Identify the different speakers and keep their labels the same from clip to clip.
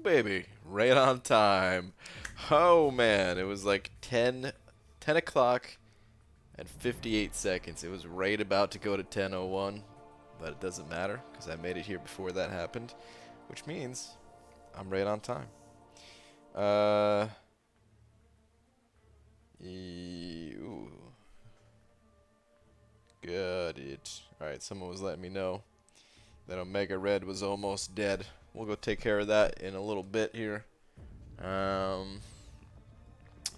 Speaker 1: baby. Right on time. Oh, man. It was like 10 o'clock and 58 seconds. It was right about to go to 10:01, but it doesn't matter because I made it here before that happened, which means I'm right on time. Ooh. Got it. Alright, someone was letting me know that Omega Red was almost dead. We'll go take care of that in a little bit here. Let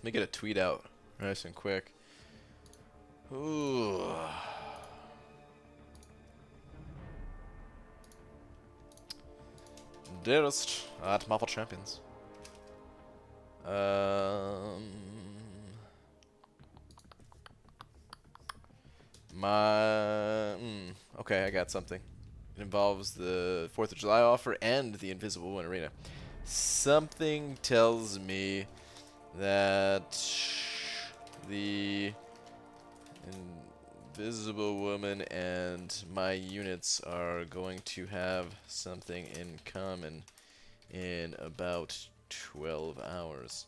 Speaker 1: me get a tweet out nice and quick. Ooh. Dearest at Marvel Champions. Okay, I got something. It involves the 4th of July offer and the Invisible Woman Arena. Something tells me that the Invisible Woman and my units are going to have something in common in about 12 hours.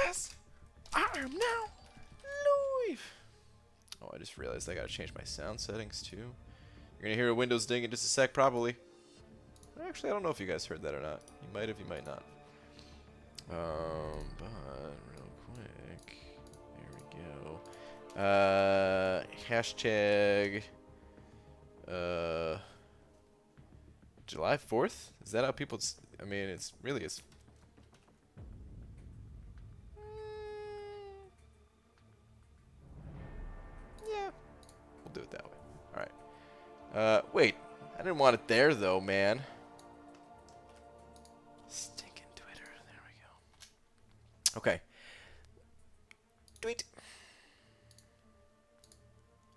Speaker 1: As I am now live. Oh, I just realized I gotta change my sound settings too. You're gonna hear a Windows ding in just a sec, probably. Actually, I don't know if you guys heard that or not. You might have, you might not. But real quick, there we go. Hashtag July 4th? Is that how people? I mean, it's really is. Yeah, we'll do it that way. All right. Wait, I didn't want it there though, man. Stinking Twitter. There we go. Okay. Tweet.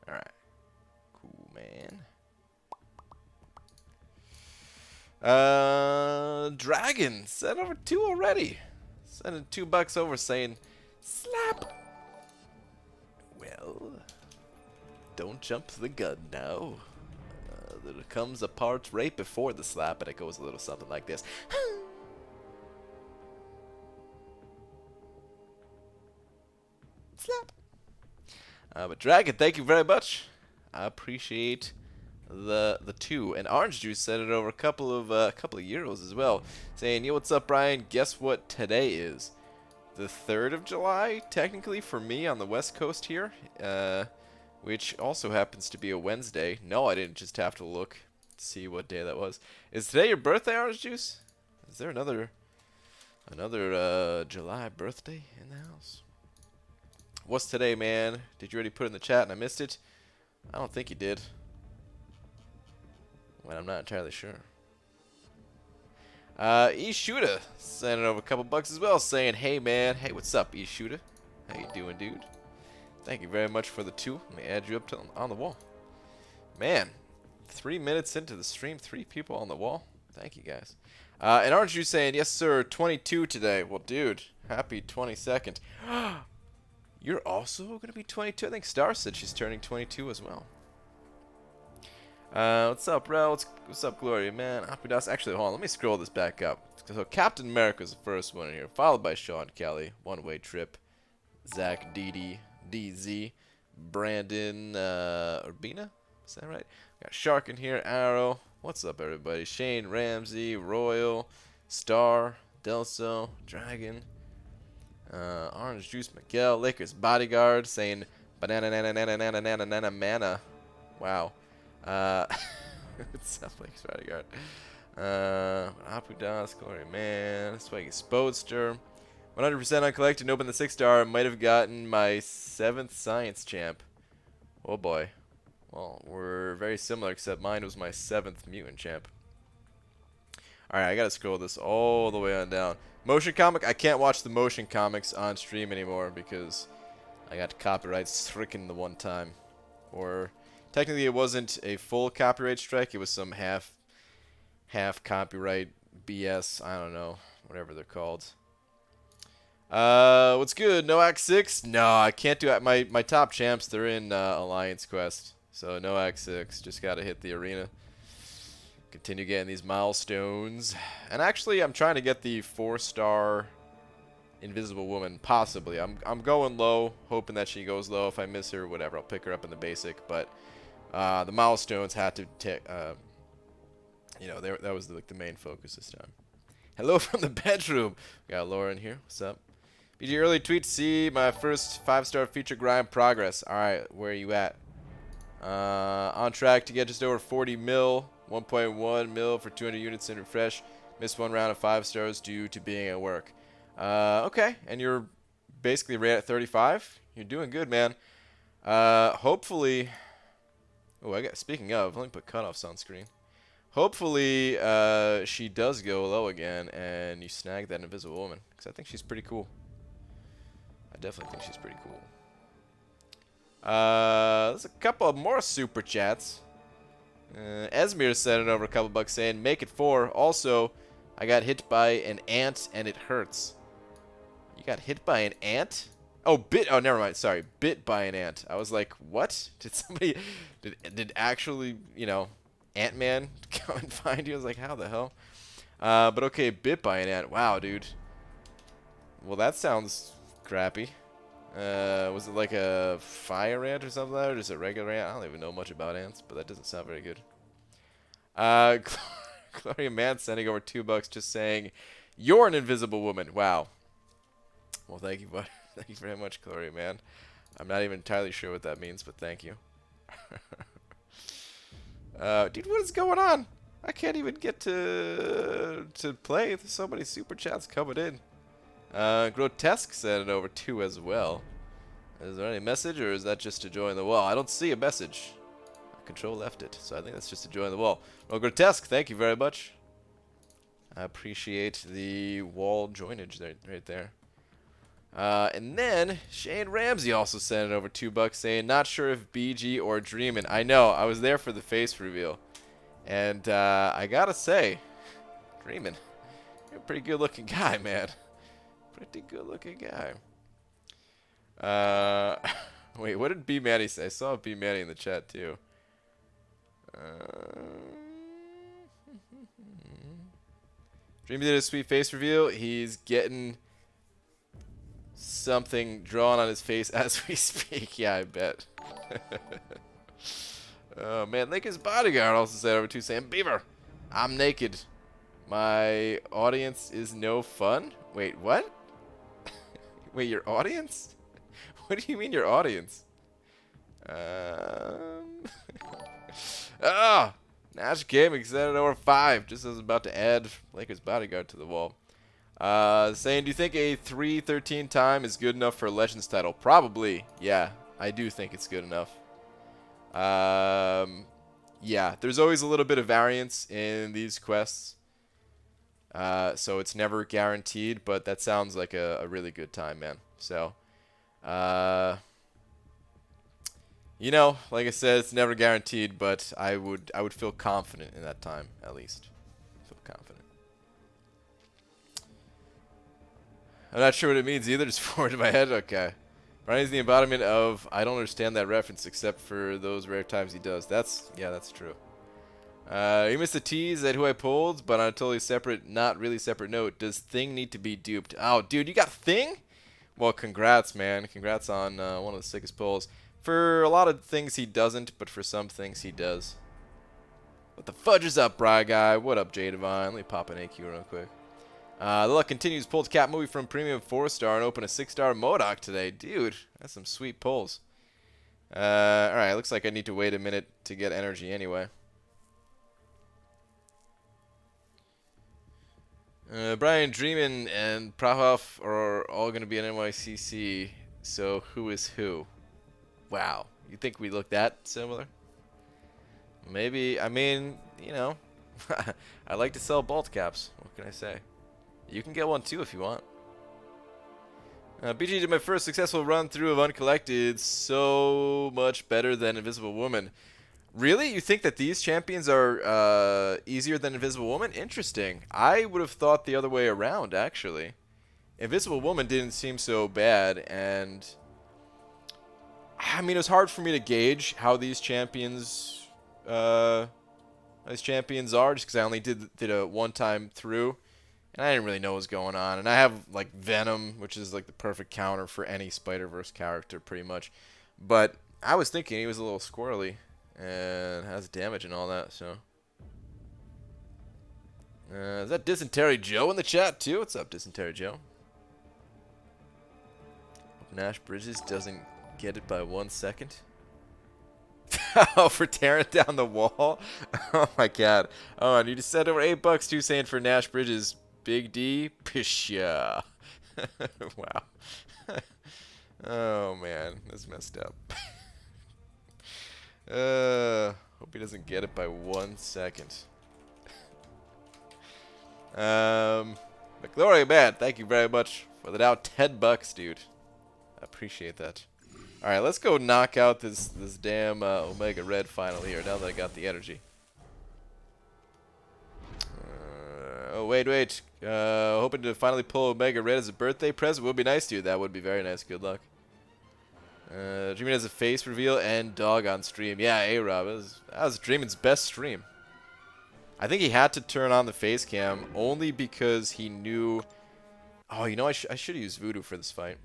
Speaker 1: All right. Cool, man. Dragon sent over 2 already. Sending $2 over saying, slap. Well, don't jump the gun now. There comes a part right before the slap, and it goes a little something like this. Slap. But Dragon, thank you very much. I appreciate the 2. And Orange Juice sent it over a couple of euros as well, saying, "Yo, what's up, Brian? Guess what today is? The 3rd of July, technically for me on the West Coast here, which also happens to be a Wednesday. No, I didn't just have to look to see what day that was. Is today your birthday, Orange Juice? Is there another July birthday in the house? What's today, man? Did you already put it in the chat and I missed it? I don't think you did. Well, I'm not entirely sure. Ishuda sent it over a couple bucks as well, saying, "Hey, man. Hey, what's up, Ishuda? How you doing, dude? Thank you very much for the 2. Let me add you up on the wall." Man, 3 minutes into the stream, 3 people on the wall. Thank you, guys. And aren't you saying, "Yes, sir, 22 today"? Well, dude, happy 22nd. You're also going to be 22. I think Star said she's turning 22 as well. What's up, bro? What's up, Gloria, man? Actually, hold on. Let me scroll this back up. So Captain America's the first one in here, followed by Sean Kelly, One Way Trip, Zach DD, DZ, Brandon Urbina. Is that right? Got Shark in here, Arrow. What's up, everybody? Shane Ramsey, Royal, Star, Delso, Dragon, Orange Juice, Miguel, Lakers Bodyguard, saying banana mana. Wow. What's up, Lakers Bodyguard? Apudas, Glory Man, Swaggy Spodester. 100% uncollected, open the 6-star. Might have gotten my 7th Science Champ. Oh boy. Well, we're very similar, except mine was my 7th Mutant Champ. Alright, I gotta scroll this all the way on down. Motion comic? I can't watch the motion comics on stream anymore because I got copyright stricken the one time. Or technically it wasn't a full copyright strike, it was some half copyright BS, I don't know, whatever they're called. What's good? No Act 6? No, I can't do it. My top champs, they're in Alliance Quest. So no Act 6. Just gotta hit the arena. Continue getting these milestones. And actually, I'm trying to get the 4-star Invisible Woman, possibly. I'm going low, hoping that she goes low. If I miss her, whatever, I'll pick her up in the basic. But the milestones had to take, you know, that was like the main focus this time. Hello from the bedroom. We got Laura in here. What's up? BG early tweet to see my first 5-star feature grind progress. All right, where are you at? On track to get just over 40 mil. 1.1 mil for 200 units in refresh. Missed one round of 5 stars due to being at work. Okay, and you're basically right at 35. You're doing good, man. Hopefully. Oh, speaking of, let me put cutoffs on screen. Hopefully, she does go low again, and you snag that Invisible Woman, because I think she's pretty cool. I definitely think she's pretty cool. There's a couple of more super chats. Esmir sent it over a couple bucks saying, make it 4. Also, I got hit by an ant and it hurts. You got hit by an ant? Oh, oh, never mind. Sorry. Bit by an ant. I was like, what? Did somebody, did actually, you know, Ant-Man come and find you? I was like, how the hell? But okay, bit by an ant. Wow, dude. Well, that sounds crappy. Was it like a fire ant or something like that, or just a regular ant? I don't even know much about ants, but that doesn't sound very good. Gloria Man sending over $2 just saying, you're an invisible woman. Wow. Well, thank you, bud. Thank you very much, Gloria Man. I'm not even entirely sure what that means, but thank you. Dude, what is going on? I can't even get to play. There's so many super chats coming in. Grotesque sent it over 2 as well. Is there any message, or is that just to join the wall? I don't see a message. Control left it, so I think that's just to join the wall. Well, Grotesque, thank you very much. I appreciate the wall joinage right there. And then Shane Ramsey also sent it over $2 saying, not sure if BG or Dreamin'. I know, I was there for the face reveal. And I gotta say, Dreamin', you're a pretty good looking guy, man. Pretty good looking guy. Wait, what did B Manny say? I saw B Manny in the chat too. Dreamy did a sweet face reveal. He's getting something drawn on his face as we speak. Yeah, I bet. Oh man, Lincoln's bodyguard also said over 2 saying, Beaver, I'm naked. My audience is no fun. Wait, what? Wait, your audience? What do you mean your audience? Oh, Nash Gaming sent it over 5. Just as I was about to add Lakers bodyguard to the wall. Saying, do you think a 3-13 time is good enough for a Legends title? Probably. Yeah, I do think it's good enough. Yeah, there's always a little bit of variance in these quests. So it's never guaranteed, but that sounds like a really good time, man. So, you know, like I said, it's never guaranteed, but I would feel confident in that time, at least. Feel confident. I'm not sure what it means either, just forward in my head. Okay. Brian's the embodiment of, I don't understand that reference except for those rare times he does. Yeah, that's true. You missed the tease at who I pulled, but on a totally separate, not really separate note, does Thing need to be duped? Oh, dude, you got Thing? Well, congrats, man. Congrats on one of the sickest pulls. For a lot of things he doesn't, but for some things he does. What the fudge is up, Bry Guy? What up, J Divine? Let me pop an AQ real quick. The luck continues. Pulled Cat movie from Premium 4-star and open a 6-star Modoc today. Dude, that's some sweet pulls. Alright, looks like I need to wait a minute to get energy anyway. Brian Dreamin' and Prahov are all going to be in NYCC, so who is who? Wow. You think we look that similar? Maybe. I mean, you know, I like to sell bolt caps. What can I say? You can get one too if you want. BG did my first successful run through of Uncollected. So much better than Invisible Woman. Really? You think that these champions are easier than Invisible Woman? Interesting. I would have thought the other way around, actually. Invisible Woman didn't seem so bad, and I mean, it was hard for me to gauge how these champions these champions are, just because I only did a one-time through, and I didn't really know what was going on. And I have like Venom, which is like the perfect counter for any Spider-Verse character, pretty much. But I was thinking he was a little squirrely and has damage and all that, so. Is that Dysentery Joe in the chat too? What's up, Dysentery Joe? Hope Nash Bridges doesn't get it by 1 second. Oh, for tearing down the wall? Oh my god. Oh, and you just said over $8 too, saying for Nash Bridges, Big D, Pisha. Wow. Oh man, that's messed up. Hope he doesn't get it by 1 second. McGlory Man, thank you very much for the now $10, dude. I appreciate that. All right, let's go knock out this damn Omega Red final here. Now that I got the energy. Oh wait. Hoping to finally pull Omega Red as a birthday present would be nice, dude. That would be very nice. Good luck. Dreamin' has a face reveal and dog on stream. Yeah, A-Rob. That was Dreamin's best stream. I think he had to turn on the face cam only because he knew. Oh, you know, I should use Voodoo for this fight.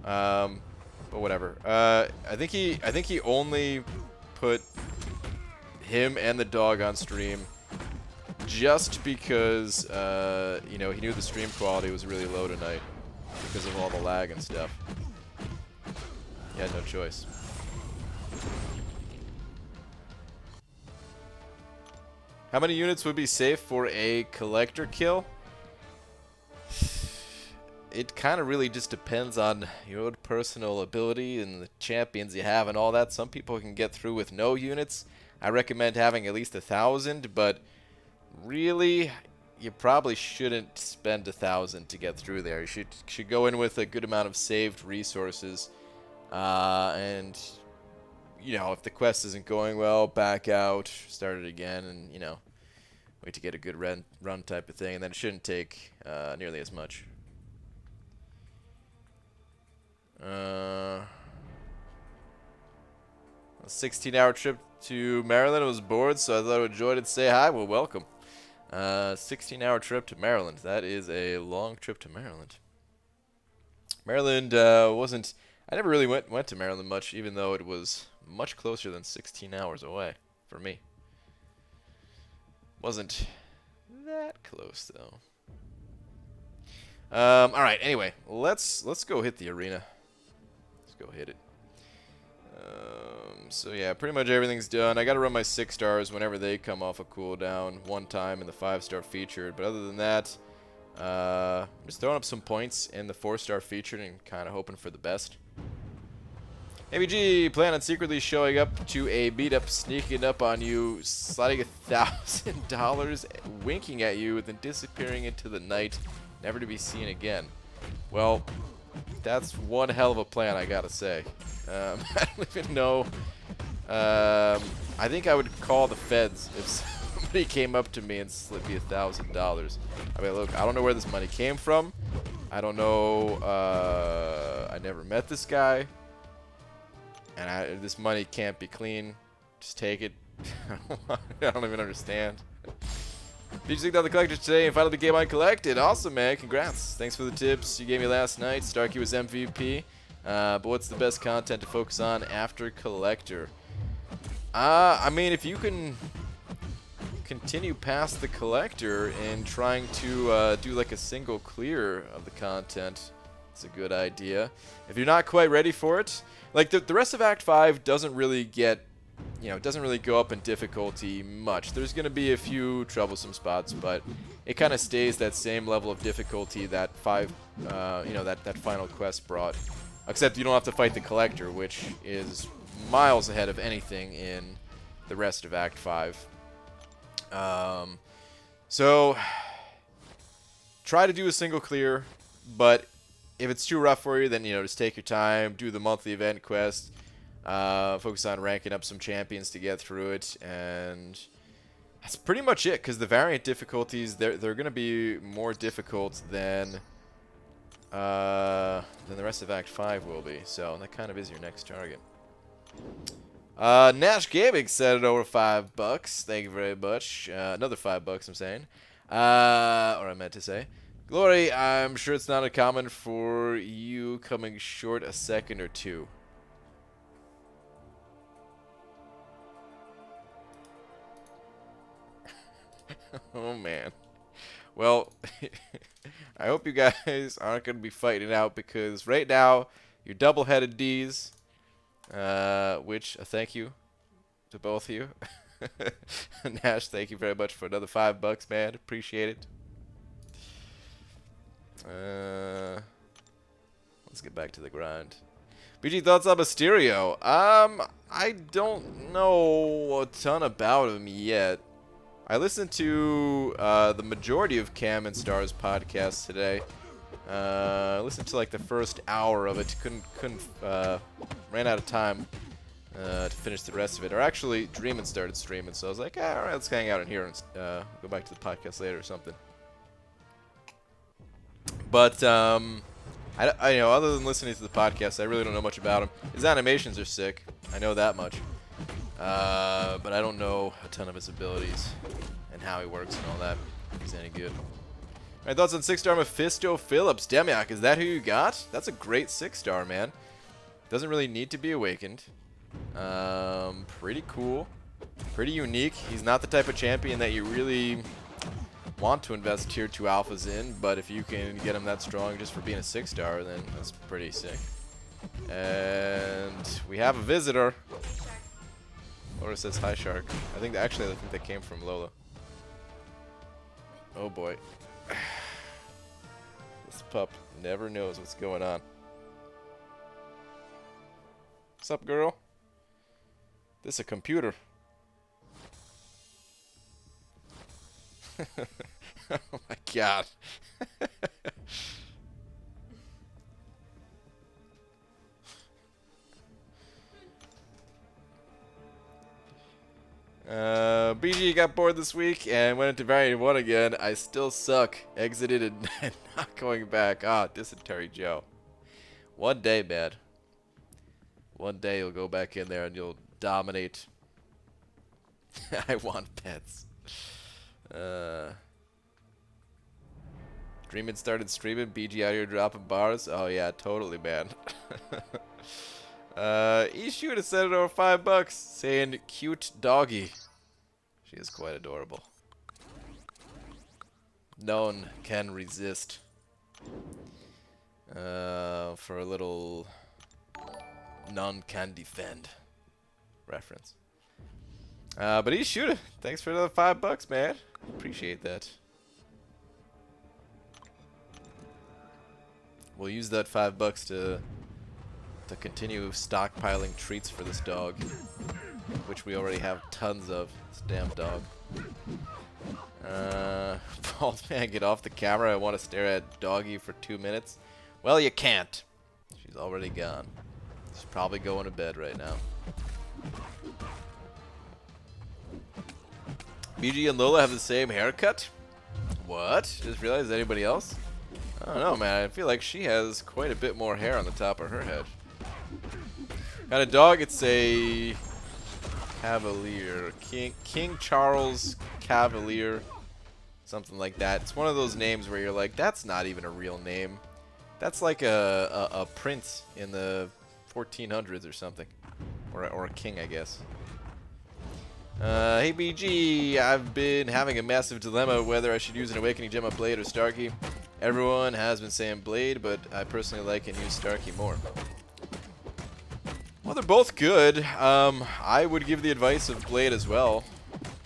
Speaker 1: But whatever. I think he only put him and the dog on stream just because you know, he knew the stream quality was really low tonight because of all the lag and stuff. He had no choice. How many units would be safe for a collector kill? It kind of really just depends on your own personal ability and the champions you have and all that. Some people can get through with no units. I recommend having at least 1,000, but really, you probably shouldn't spend 1,000 to get through there. You should go in with a good amount of saved resources, and you know, if the quest isn't going well, back out, start it again, and you know, wait to get a good run type of thing, and then it shouldn't take nearly as much. A 16-hour trip to Maryland. I was bored, so I thought I would join and say hi. Well, welcome. 16-hour trip to Maryland. That is a long trip to Maryland. Maryland wasn't. I never really went to Maryland much, even though it was much closer than 16 hours away for me. Wasn't that close though. All right. Anyway, let's go hit the arena. Go hit it. So yeah, pretty much everything's done. I gotta run my 6 stars whenever they come off a cooldown one time in the 5-star featured, but other than that, I'm just throwing up some points in the 4-star featured and kind of hoping for the best. ABG, plan on secretly showing up to a meetup, sneaking up on you, sliding $1,000, winking at you, then disappearing into the night, never to be seen again. Well, that's one hell of a plan, I gotta say. I don't even know. I think I would call the feds if somebody came up to me and slipped me $1,000. I mean, look, I don't know where this money came from. I don't know. I never met this guy, and this money can't be clean. Just take it. I don't even understand. Did you think out the collector today and finally became uncollected? Awesome, man. Congrats. Thanks for the tips you gave me last night. Starkey was MVP. But what's the best content to focus on after collector? I mean, if you can continue past the collector and trying to do like a single clear of the content, it's a good idea. If you're not quite ready for it, like the rest of Act 5 doesn't really get, you know, it doesn't really go up in difficulty much. There's going to be a few troublesome spots, but it kind of stays that same level of difficulty that you know, that final quest brought. Except you don't have to fight the collector, which is miles ahead of anything in the rest of Act 5. So try to do a single clear, but if it's too rough for you, then, you know, just take your time, do the monthly event quest. Focus on ranking up some champions to get through it, and that's pretty much it, because the variant difficulties, they're going to be more difficult than the rest of Act 5 will be, so that kind of is your next target. Nash Gaming sent it over $5. Thank you very much. Another $5, I'm saying. Or I meant to say. Glory, I'm sure it's not uncommon for you coming short a second or two. Oh, man. Well, I hope you guys aren't going to be fighting it out because right now, you're double-headed Ds, which, thank you to both of you. Nash, thank you very much for another $5, man. Appreciate it. Let's get back to the grind. BG, thoughts on Mysterio? I don't know a ton about him yet. I listened to the majority of Cam and Star's podcasts today. I listened to like the first hour of it. Ran out of time to finish the rest of it. Or actually, Dreamin' started streaming, so I was like, all right, let's hang out in here and go back to the podcast later or something. But I you know, other than listening to the podcast, I really don't know much about him. His animations are sick. I know that much. But I don't know a ton of his abilities and how he works and all that. If he's any good. Alright, thoughts on 6-star Mephisto Phillips. Demiak, is that who you got? That's a great 6-star, man. Doesn't really need to be awakened. Pretty cool. Pretty unique. He's not the type of champion that you really want to invest tier 2 alphas in, but if you can get him that strong just for being a 6-star, then that's pretty sick. And we have a visitor. Laura says hi, Shark. I think that came from Lola. Oh boy. This pup never knows what's going on. What's up, girl? This a computer. Oh my god. BG got bored this week and went into Variant 1 again. I still suck. Exited and not going back. Ah, dysentery Joe. One day, man. One day you'll go back in there and you'll dominate. I want pets. Dreamin' started streaming. BG out here dropping bars. Oh yeah, totally, man. Ishu would have sent it over $5 saying cute doggy. She is quite adorable. None can resist. For a little none can defend reference. But Ishu, thanks for another $5, man. Appreciate that. We'll use that $5 to continue stockpiling treats for this dog, which we already have tons of. This damn dog. Bald man, get off the camera. I want to stare at doggy for 2 minutes. Well, you can't. She's already gone. She's probably going to bed right now. BG and Lola have the same haircut? What? Just realized anybody else? I don't know, man. I feel like she has quite a bit more hair on the top of her head. Kind of dog, it's a Cavalier. King Charles Cavalier. Something like that. It's one of those names where you're like, that's not even a real name. That's like a prince in the 1400s or something. Or a king, I guess. Hey BG, I've been having a massive dilemma whether I should use an Awakening Gem of Blade or Starkey. Everyone has been saying Blade, but I personally like and use Starkey more. Well, they're both good. I would give the advice of Blade as well.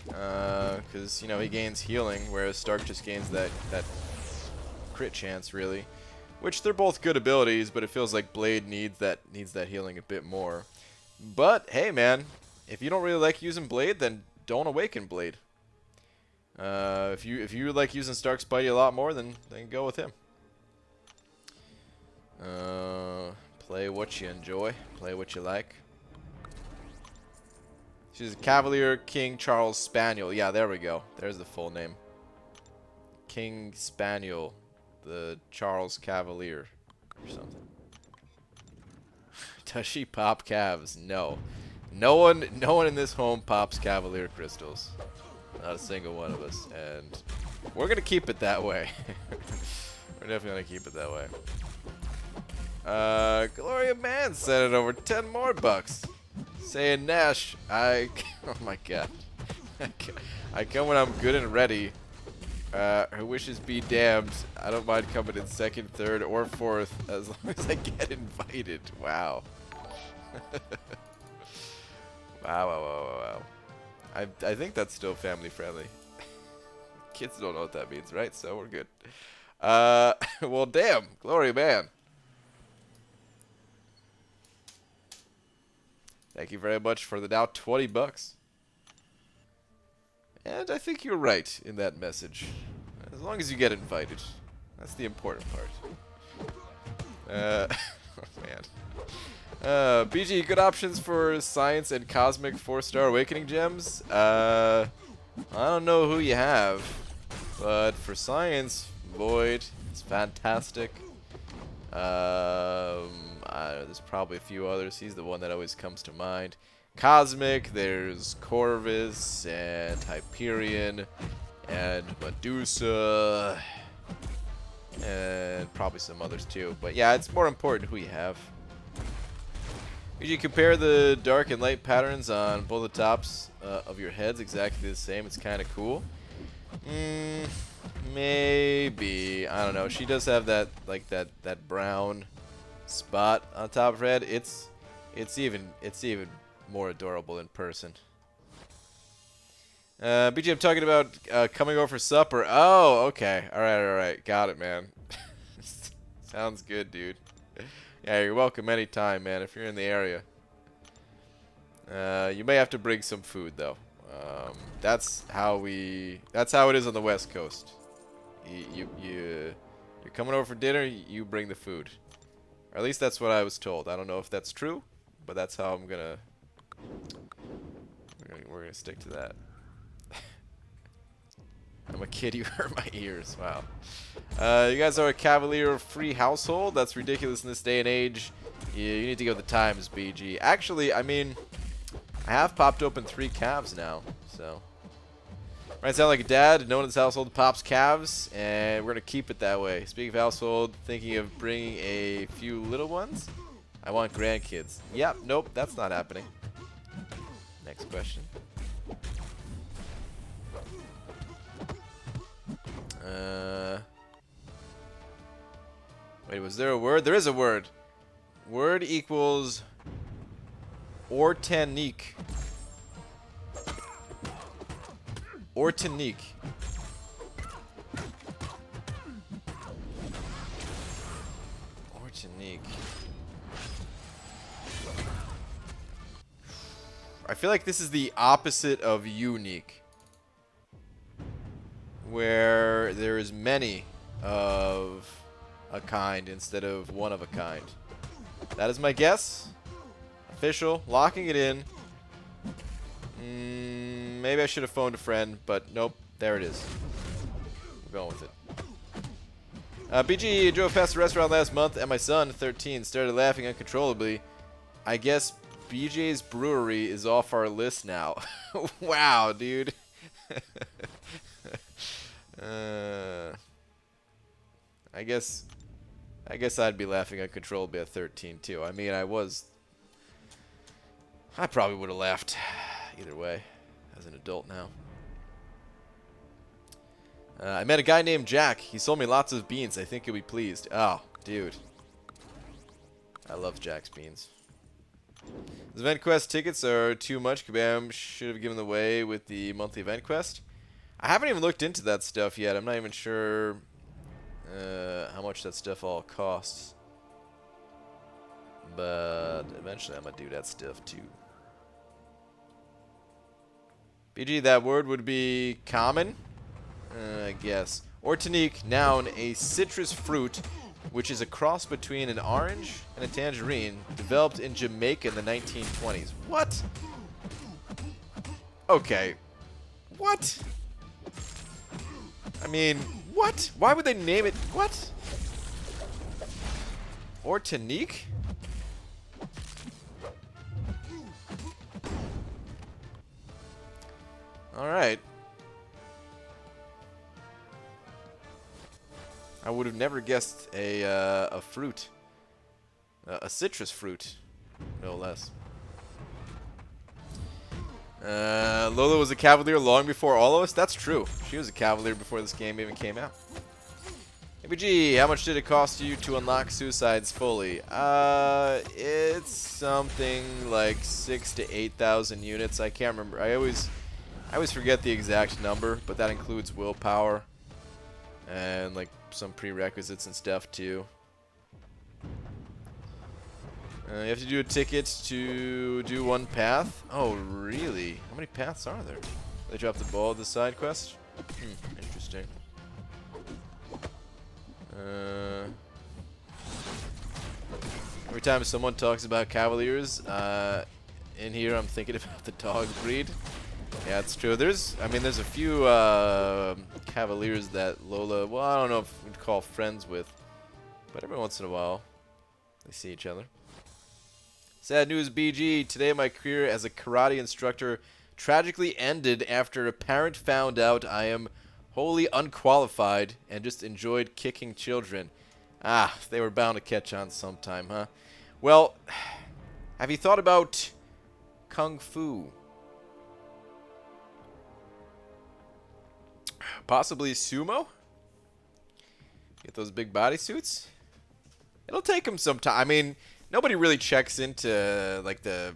Speaker 1: Because, you know, he gains healing, whereas Stark just gains that crit chance, really. Which, they're both good abilities, but it feels like Blade needs that healing a bit more. But, hey, man. If you don't really like using Blade, then don't awaken Blade. If you like using Stark Spidey a lot more, then go with him. Play what you enjoy. Play what you like. She's Cavalier King Charles Spaniel. Yeah, there we go. There's the full name. King Spaniel, the Charles Cavalier, or something. Does she pop calves? No. No one in this home pops Cavalier crystals. Not a single one of us, and we're gonna keep it that way. We're definitely gonna keep it that way. Gloria Man sent it over 10 more bucks, saying Nash, oh my god, I come when I'm good and ready. Her wishes be damned. I don't mind coming in second, third, or fourth as long as I get invited. Wow. Wow. I think that's still family friendly. Kids don't know what that means, right? So we're good. Well, damn, Glory Man. Thank you very much for the now 20 bucks. And I think you're right in that message. As long as you get invited. That's the important part. Oh man. BG, good options for Science and Cosmic 4-star Awakening gems? I don't know who you have. But for Science, Void, it's fantastic. There's probably a few others. He's the one that always comes to mind. Cosmic, there's Corvus and Hyperion and Medusa and probably some others too. But yeah, it's more important who you have. If you compare the dark and light patterns on both the tops of your heads exactly the same, it's kind of cool. Maybe, I don't know. She does have that that brown spot on top of her head. It's even more adorable in person. BG, I'm talking about coming over for supper. Oh, okay. All right. Got it, man. Sounds good, dude. Yeah, you're welcome anytime, man, if you're in the area. You may have to bring some food, though. That's how it is on the West Coast. You're coming over for dinner, you bring the food. Or at least that's what I was told. I don't know if that's true, but that's how we're gonna stick to that. I'm a kid, you hurt my ears. Wow. You guys are a Cavalier-free household? That's ridiculous in this day and age. You need to go with the times, BG. Actually, I mean, I have popped open 3 calves now, so. Might sound like a dad. No one in this household pops calves, and we're going to keep it that way. Speaking of household, thinking of bringing a few little ones? I want grandkids. Yep, nope, that's not happening. Next question. Wait, was there a word? There is a word. Word equals Ortanique. Ortanique. Ortanique. I feel like this is the opposite of unique, where there's many of a kind instead of one of a kind. That is my guess. Official. Locking it in. Maybe I should have phoned a friend, but nope. There it is. We're going with it. BG drove past the restaurant last month, and my son, 13, started laughing uncontrollably. I guess BJ's Brewery is off our list now. Wow, dude. I guess I'd be laughing uncontrollably at 13 too. I mean, I probably would have laughed either way as an adult now. I met a guy named Jack. He sold me lots of beans. I think he'll be pleased. Oh, dude. I love Jack's beans. Those event quest tickets are too much. Kabam should have given away with the monthly event quest. I haven't even looked into that stuff yet. I'm not even sure how much that stuff all costs. But eventually I'm going to do that stuff too. BG, that word would be common? I guess. Ortanique, noun, a citrus fruit, which is a cross between an orange and a tangerine, developed in Jamaica in the 1920s. What? Okay. What? I mean, what? Why would they name it? What? Ortanique? All right. I would have never guessed a fruit. A citrus fruit, no less. Lola was a Cavalier long before all of us? That's true. She was a Cavalier before this game even came out. ABG, how much did it cost you to unlock Suicides fully? It's something like 6,000 to 8,000 units. I can't remember. I always forget the exact number, but that includes willpower and like some prerequisites and stuff too. You have to do a ticket to do one path. Oh, really? How many paths are there? They dropped the ball at the side quest? Interesting. Every time someone talks about Cavaliers, in here I'm thinking about the dog breed. Yeah, it's true. There's a few Cavaliers that Lola, well, I don't know if we'd call friends with, but every once in a while they see each other. Sad news, BG. Today my career as a karate instructor tragically ended after a parent found out I am wholly unqualified and just enjoyed kicking children. Ah, they were bound to catch on sometime, huh? Well, have you thought about Kung Fu? Possibly sumo? Get those big bodysuits? It'll take them some time. I mean, nobody really checks into like to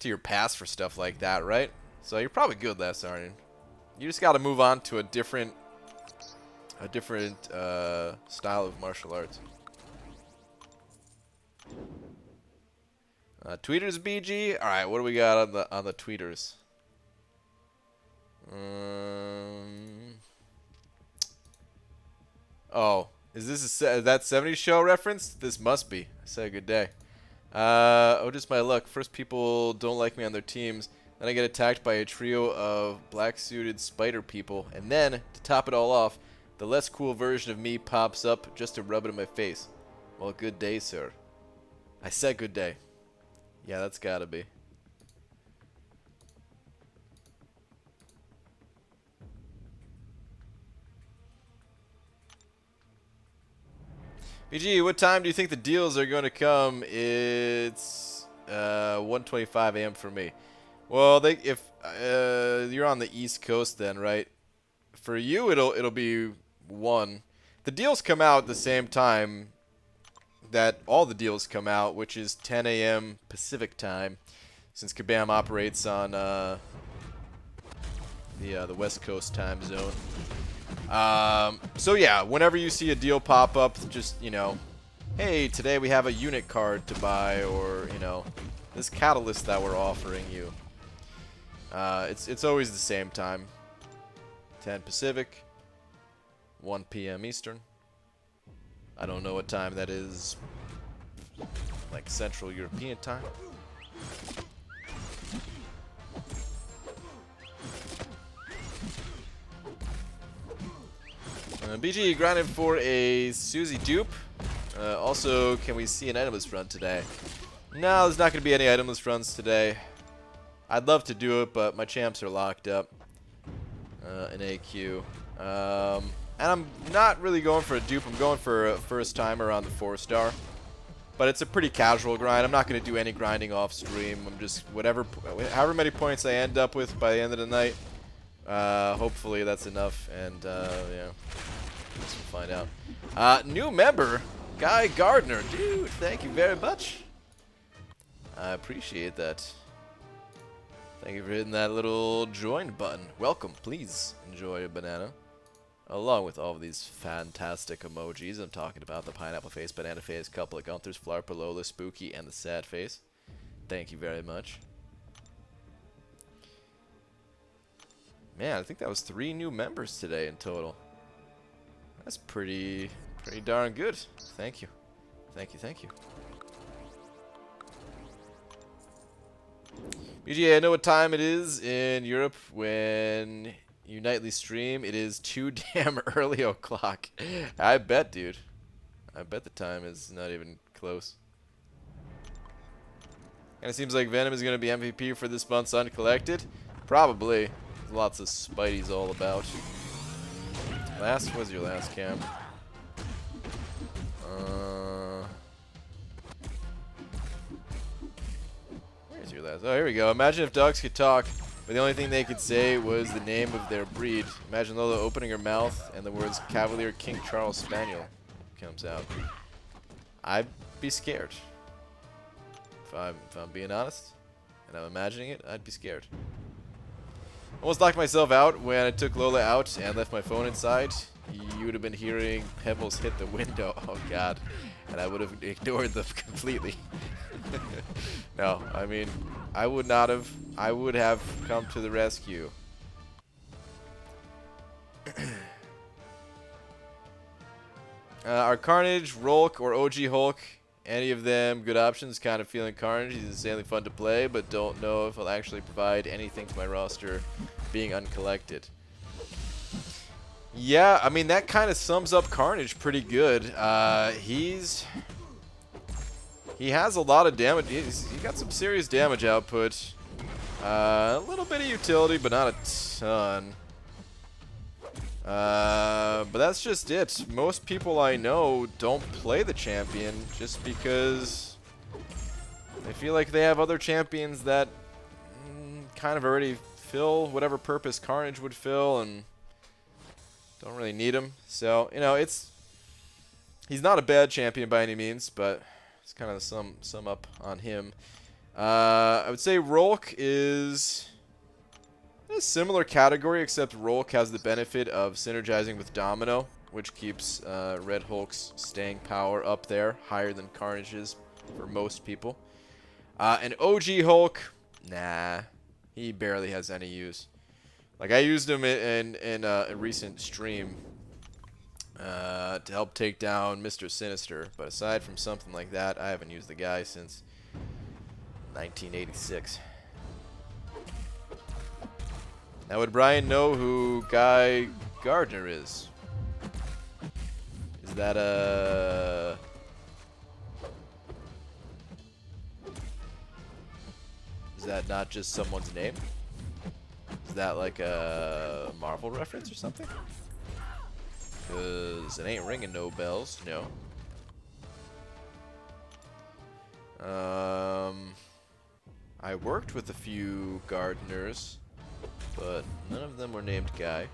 Speaker 1: your past for stuff like that, right? So you're probably good, Les, aren't you? You just got to move on to a different style of martial arts. Tweeters, BG. All right, what do we got on the tweeters? Oh, is this that 70s show reference? This must be. I said good day. Oh, just my luck. First, people don't like me on their teams. Then I get attacked by a trio of black-suited spider people. And then, to top it all off, the less cool version of me pops up just to rub it in my face. Well, good day, sir. I said good day. Yeah, that's gotta be. BG, what time do you think the deals are going to come? It's 1:25 a.m. for me. Well, if you're on the East Coast, then right? For you, it'll be 1. The deals come out at the same time that all the deals come out, which is 10 a.m. Pacific time, since Kabam operates on the West Coast time zone. So yeah, whenever you see a deal pop up, just, you know, hey, today we have a unit card to buy, or, you know, this catalyst that we're offering you. It's always the same time. 10 Pacific, 1 p.m. Eastern. I don't know what time that is, like Central European time. BG grinding for a Susie dupe. Also, can we see an itemless run today? No, there's not going to be any itemless runs today. I'd love to do it, but my champs are locked up in AQ. And I'm not really going for a dupe. I'm going for a first timer on the 4-star. But it's a pretty casual grind. I'm not going to do any grinding off stream. I'm just however many points I end up with by the end of the night. Hopefully that's enough, and yeah, guess we'll find out. New member, Guy Gardner. Dude, thank you very much. I appreciate that. Thank you for hitting that little join button. Welcome, please enjoy a banana. Along with all of these fantastic emojis. I'm talking about the pineapple face, banana face, couple of Gunthers, Flarpa, Lola, Spooky, and the sad face. Thank you very much. Man, I think that was 3 new members today in total. That's pretty darn good. Thank you. Thank you, thank you. BGA, I know what time it is in Europe when you nightly stream. It is too damn early o'clock. I bet, dude. I bet the time is not even close. And it seems like Venom is going to be MVP for this month's Uncollected. Probably. Lots of Spideys all about. Last was your last camp. Where's your last? Oh, here we go. Imagine if dogs could talk, but the only thing they could say was the name of their breed. Imagine Lola opening her mouth and the words Cavalier King Charles Spaniel comes out. I'd be scared. If I'm being honest, and I'm imagining it, I'd be scared. Almost knocked myself out when I took Lola out and left my phone inside. You would have been hearing pebbles hit the window. Oh god. And I would have ignored them completely. No, I mean, I would not have. I would have come to the rescue. Are Carnage, Rolk, or OG Hulk, any of them good options? Kind of feeling Carnage. He's insanely fun to play, but don't know if he'll actually provide anything to my roster being uncollected. Yeah, I mean, that kind of sums up Carnage pretty good. He has a lot of damage. He got some serious damage output. A little bit of utility, but not a ton. But that's just it. Most people I know don't play the champion just because they feel like they have other champions that kind of already fill whatever purpose Carnage would fill and don't really need him. So, you know, he's not a bad champion by any means, but it's kind of sum up on him. I would say Rolk is a similar category, except Rolk has the benefit of synergizing with Domino, which keeps Red Hulk's staying power up there, higher than Carnage's for most people. And OG Hulk, nah, he barely has any use. Like, I used him in a recent stream to help take down Mr. Sinister, but aside from something like that, I haven't used the guy since 1986. Now, would Brian know who Guy Gardner is? Is that a... Is that not just someone's name? Is that like a Marvel reference or something? Because it ain't ringing no bells, no. I worked with a few gardeners, but none of them were named Guy.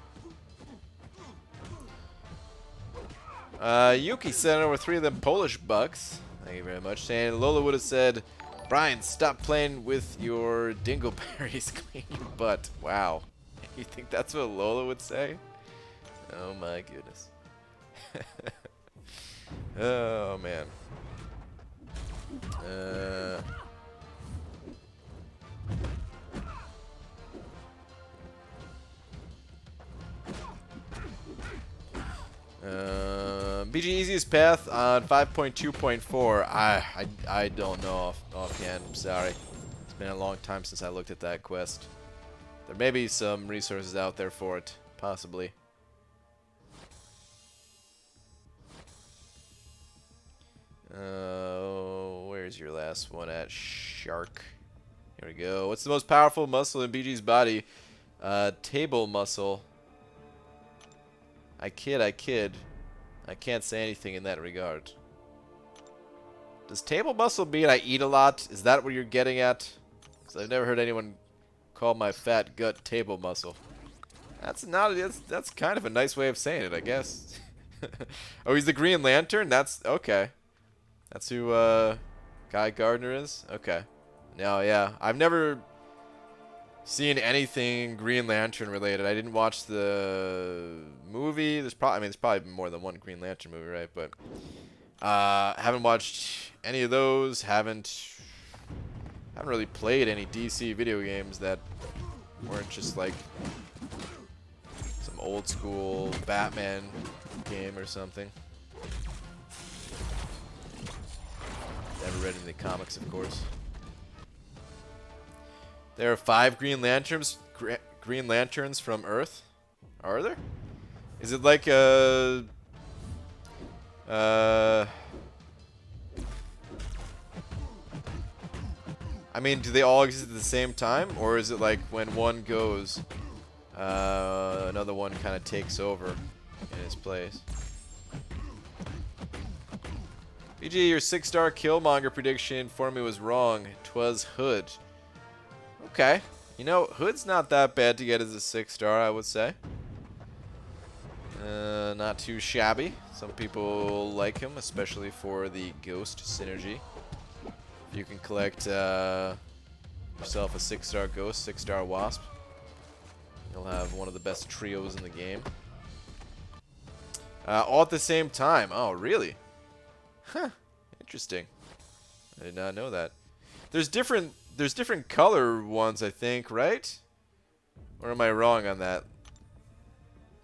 Speaker 1: Yuki sent over 3 of them Polish bucks. Thank you very much. Saying Lola would have said, Brian, stop playing with your dingleberries, clean your butt. Wow. You think that's what Lola would say? Oh my goodness. Oh man. BG easiest path on 5.2.4. I don't know offhand. I'm sorry. It's been a long time since I looked at that quest. There may be some resources out there for it, possibly. Where's your last one at? Shark. Here we go. What's the most powerful muscle in BG's body? Table muscle. I kid. I can't say anything in that regard. Does table muscle mean I eat a lot? Is that what you're getting at? Because I've never heard anyone call my fat gut table muscle. That's kind of a nice way of saying it, I guess. Oh, he's the Green Lantern? That's okay. That's who Guy Gardner is? Okay. No, yeah. I've never seen anything Green Lantern related. I didn't watch the movie. There's probably more than one Green Lantern movie, right? But haven't watched any of those. Haven't really played any DC video games that weren't just like some old school Batman game or something. Never read any comics, of course. There are 5 Green Lanterns. Green Lanterns from Earth. Are there? Is it like a? I mean, do they all exist at the same time, or is it like when one goes, another one kind of takes over in its place? BG, your 6-star Killmonger prediction for me was wrong. 'Twas Hood. Okay. You know, Hood's not that bad to get as a 6-star, I would say. Not too shabby. Some people like him, especially for the Ghost synergy. If you can collect yourself a 6-star Ghost, 6-star Wasp, you'll have one of the best trios in the game. All at the same time. Oh, really? Huh. Interesting. I did not know that. There's different color ones, I think, right? Or am I wrong on that?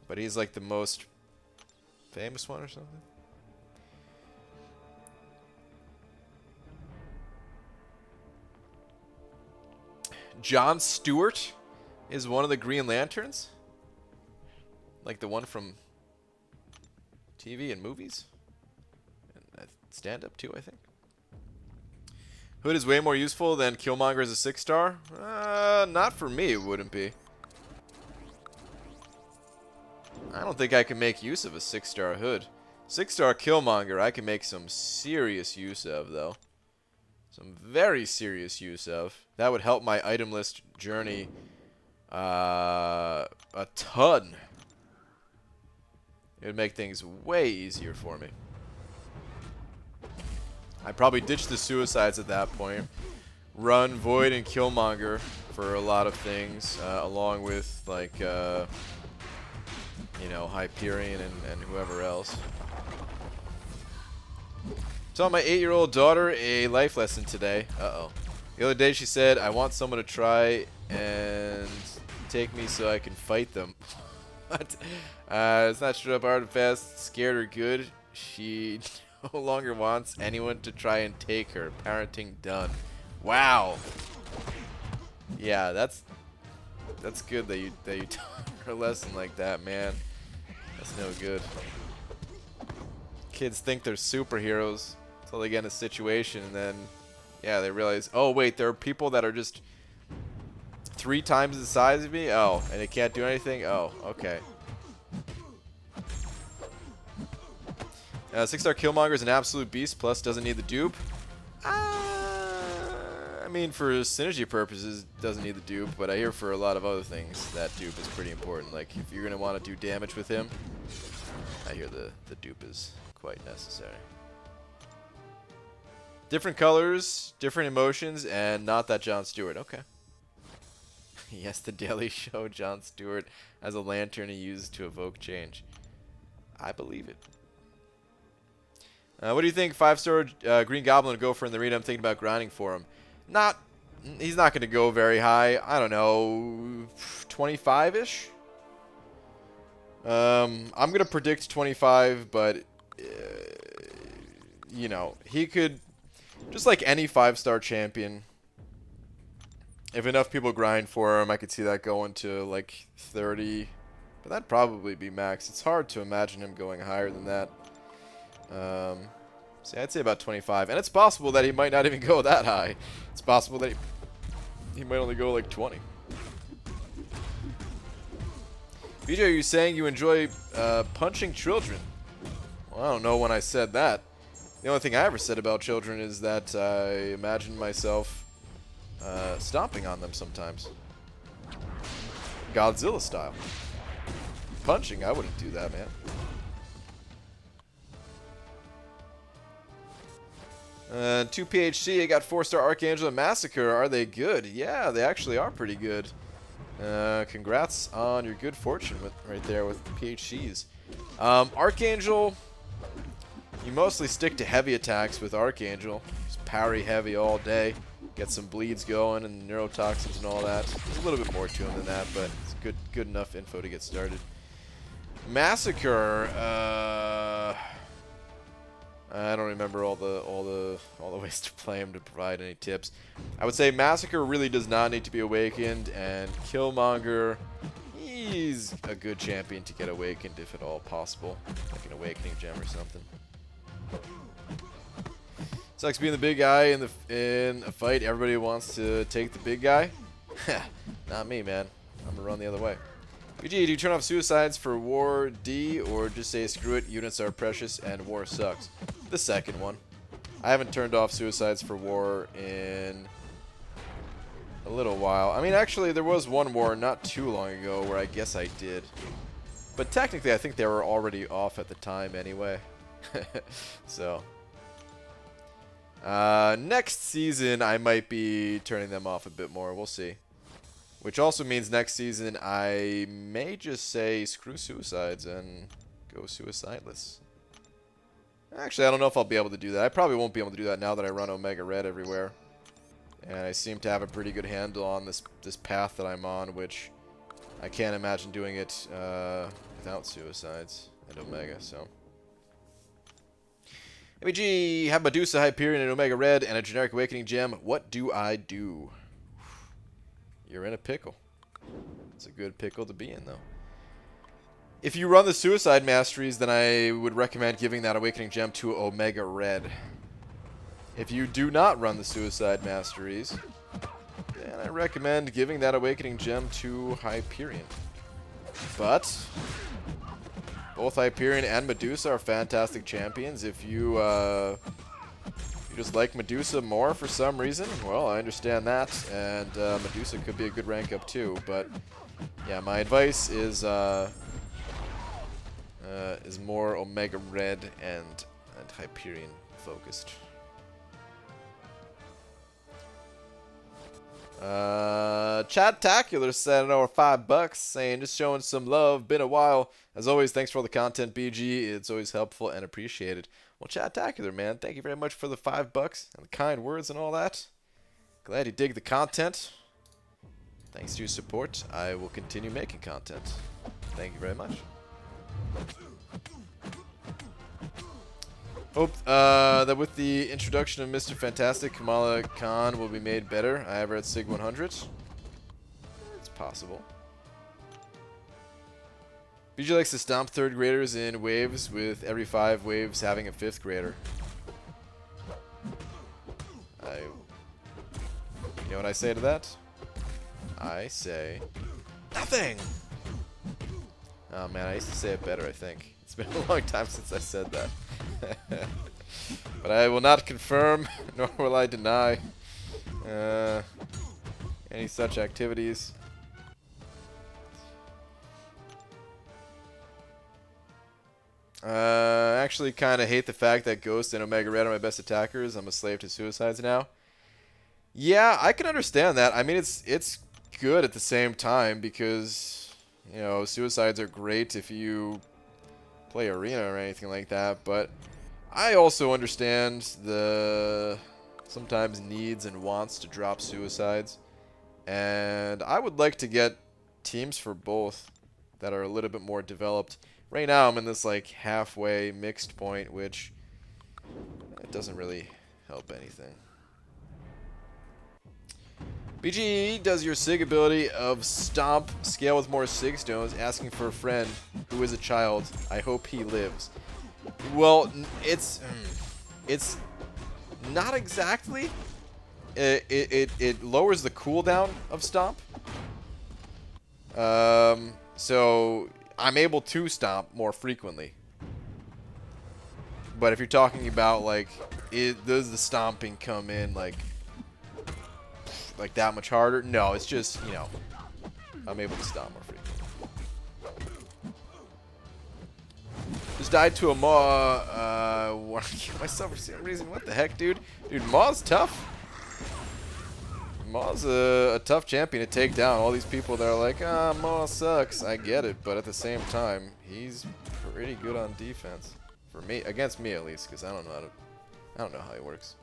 Speaker 1: But he's like the most famous one or something? Jon Stewart is one of the Green Lanterns? Like the one from TV and movies? And stand-up too, I think. Hood is way more useful than Killmonger as a 6-star? Not for me, it wouldn't be. I don't think I can make use of a 6-star Hood. 6-star Killmonger I can make some serious use of, though. Some very serious use of. That would help my item list journey a ton. It would make things way easier for me. I'd probably ditch the suicides at that point. Run Void and Killmonger for a lot of things, along with, like, you know, Hyperion and whoever else. Taught my 8-year-old daughter a life lesson today. Uh-oh. The other day she said, I want someone to try and take me so I can fight them. What? It's not straight up hard and fast, scared or good. She no longer wants anyone to try and take her. Parenting done. Wow. Yeah, that's good that you taught her a lesson like that, man. That's no good. Kids think they're superheroes until they get in a situation, and then, yeah, they realize, oh wait, there are people that are just 3 times the size of me. Oh, and they can't do anything. Oh, okay. 6-star Killmonger is an absolute beast. Plus, doesn't need the dupe. I mean, for synergy purposes, doesn't need the dupe. But I hear for a lot of other things, that dupe is pretty important. Like, if you're gonna want to do damage with him, I hear the dupe is quite necessary. Different colors, different emotions, and not that Jon Stewart. Okay. Yes, the Daily Show. Jon Stewart as a lantern he used to evoke change. I believe it. What do you think 5-star Green Goblin would go for in the arena? I'm thinking about grinding for him. He's not going to go very high. I don't know, 25-ish? I'm going to predict 25, but, you know, he could, just like any 5-star champion, if enough people grind for him, I could see that going to like 30. But that'd probably be max. It's hard to imagine him going higher than that. See, I'd say about 25. And it's possible that he might not even go that high. It's possible that he might only go like 20. BJ, are you saying you enjoy punching children? Well, I don't know when I said that. The only thing I ever said about children is that I imagine myself stomping on them sometimes. Godzilla style. Punching, I wouldn't do that, man. 2 PHC, I got 4-star Archangel and Massacre. Are they good? Yeah, they actually are pretty good. Congrats on your good fortune right there with the PHCs. Archangel, you mostly stick to heavy attacks with Archangel. Just parry heavy all day. Get some bleeds going and neurotoxins and all that. There's a little bit more to him than that, but it's good enough info to get started. Massacre, I don't remember all the ways to play him to provide any tips. I would say Massacre really does not need to be awakened, and Killmonger, he's a good champion to get awakened if at all possible, like an awakening gem or something. Sucks being the big guy in a fight. Everybody wants to take the big guy. Not me, man. I'm gonna run the other way. BG, do you turn off suicides for War D or just say screw it, units are precious and war sucks? The second one. I haven't turned off suicides for war in a little while. I mean, actually, there was one war not too long ago where I guess I did. But technically, I think they were already off at the time anyway. So, next season, I might be turning them off a bit more. We'll see. Which also means next season, I may just say screw suicides and go suicideless. Actually, I don't know if I'll be able to do that. I probably won't be able to do that now that I run Omega Red everywhere. And I seem to have a pretty good handle on this path that I'm on, which I can't imagine doing it without suicides and Omega, so. MEG, have Medusa, Hyperion, and Omega Red, and a generic Awakening Gem. What do I do? You're in a pickle. It's a good pickle to be in, though. If you run the Suicide Masteries, then I would recommend giving that Awakening Gem to Omega Red. If you do not run the Suicide Masteries, then I recommend giving that Awakening Gem to Hyperion. But both Hyperion and Medusa are fantastic champions. If you just like Medusa more for some reason, well, I understand that, and Medusa could be a good rank up too. But yeah, my advice is more Omega Red and Hyperion focused. Chadtacular said over $5 saying just showing some love, been a while. As always, thanks for all the content, BG. It's always helpful and appreciated. Well, Chadtacular, man, thank you very much for the $5 and the kind words and all that. Glad you dig the content. Thanks to your support, I will continue making content. Thank you very much. Hope that with the introduction of Mr. Fantastic, Kamala Khan will be made better. I ever at Sig 100. It's possible. BG likes to stomp 3rd graders in waves, with every 5 waves having a 5th grader. You know what I say to that? I say nothing! Oh man, I used to say it better, I think. It's been a long time since I said that. But I will not confirm, nor will I deny any such activities. Actually kind of hate the fact that Ghost and Omega Red are my best attackers. I'm a slave to suicides now. Yeah, I can understand that. I mean, it's good at the same time because, you know, suicides are great if you play arena or anything like that, but I also understand the sometimes needs and wants to drop suicides, and I would like to get teams for both that are a little bit more developed. Right now I'm in this like halfway mixed point, which it doesn't really help anything. BG, does your Sig ability of Stomp scale with more Sig Stones? Asking for a friend who is a child. I hope he lives. Well, it's not exactly. It lowers the cooldown of Stomp. So I'm able to Stomp more frequently. But if you're talking about like, does the stomping come in like that much harder? No, it's just, you know, I'm able to stomp more frequently. Just died to a Maw. Want to kill myself for some reason? What the heck, dude? Dude, Maw's tough. Maw's a tough champion to take down. All these people that are like, ah, Maw sucks. I get it, but at the same time, he's pretty good on defense. For me, against me at least, because I don't know how he works.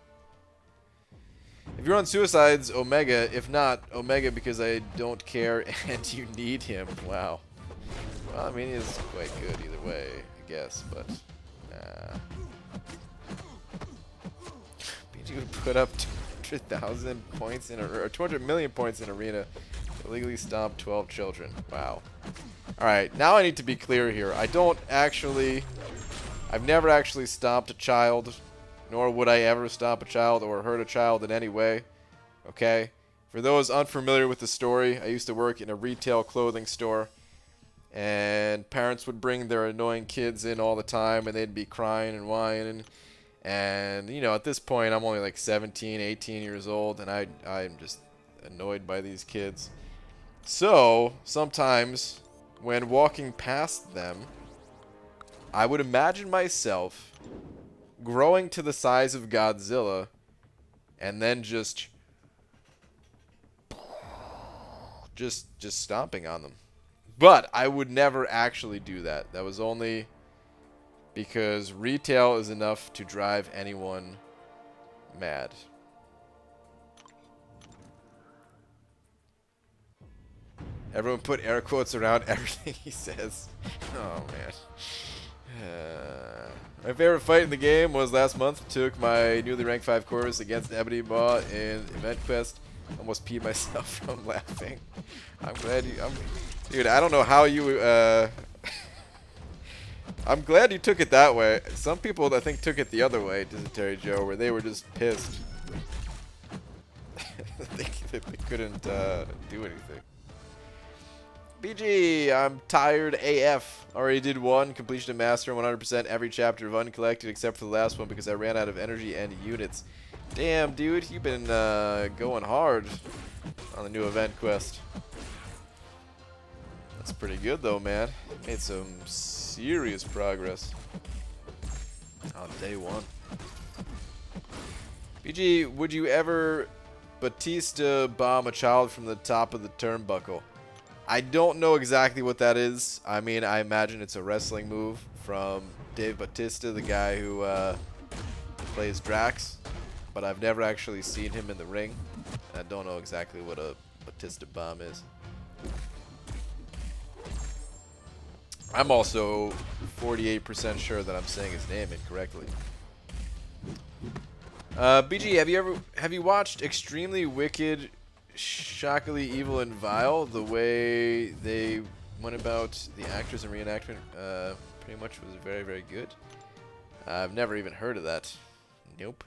Speaker 1: If you're on suicides, Omega. If not, Omega because I don't care and you need him. Wow. Well, I mean, he's quite good either way, I guess, but nah. BG would put up 200,000 points in or 200 million points in arena to illegally stomp 12 children. Wow. All right, now I need to be clear here. I've never actually stomped a child, nor would I ever stomp a child or hurt a child in any way. Okay? For those unfamiliar with the story, I used to work in a retail clothing store, and parents would bring their annoying kids in all the time, and they'd be crying and whining. And, you know, at this point, I'm only like 17, 18 years old, and I'm just annoyed by these kids. So, sometimes, when walking past them, I would imagine myself growing to the size of Godzilla, and then just stomping on them. But I would never actually do that. That was only because retail is enough to drive anyone mad. Everyone put air quotes around everything he says. Oh, man. My favorite fight in the game was last month. Took my newly ranked 5 course against Ebony Maw in Event Quest. Almost peed myself from laughing. I'm glad you... dude, I don't know how you... I'm glad you took it that way. Some people, I think, took it the other way, Dysentery Joe, where they were just pissed. they couldn't do anything. BG, I'm tired AF. Already did one, completion of master, 100% every chapter of uncollected except for the last one because I ran out of energy and units. Damn, dude, you've been going hard on the new event quest. That's pretty good, though, man. Made some serious progress on day one. BG, would you ever Batista bomb a child from the top of the turnbuckle? I don't know exactly what that is. I mean, I imagine it's a wrestling move from Dave Batista, the guy who plays Drax. But I've never actually seen him in the ring. I don't know exactly what a Batista bomb is. I'm also 48% sure that I'm saying his name incorrectly. BG, have you watched Extremely Wicked, Shockingly Evil, and Vile? The way they went about the actors and reenactment pretty much was very, very good. I've never even heard of that. Nope.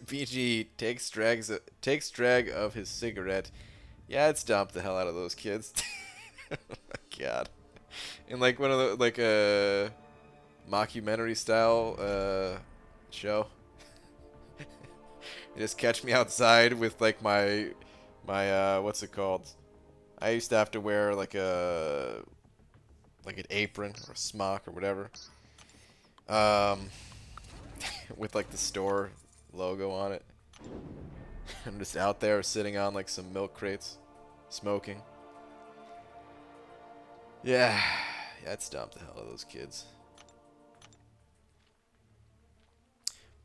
Speaker 1: BG takes drag of his cigarette. Yeah, I'd stomp the hell out of those kids. Oh my god. In like one of the like a mockumentary style show. You just catch me outside with like my what's it called? I used to have to wear like an apron or a smock or whatever. With like the store logo on it. I'm just out there sitting on like some milk crates, smoking. Yeah, I'd stomp the hell out of those kids.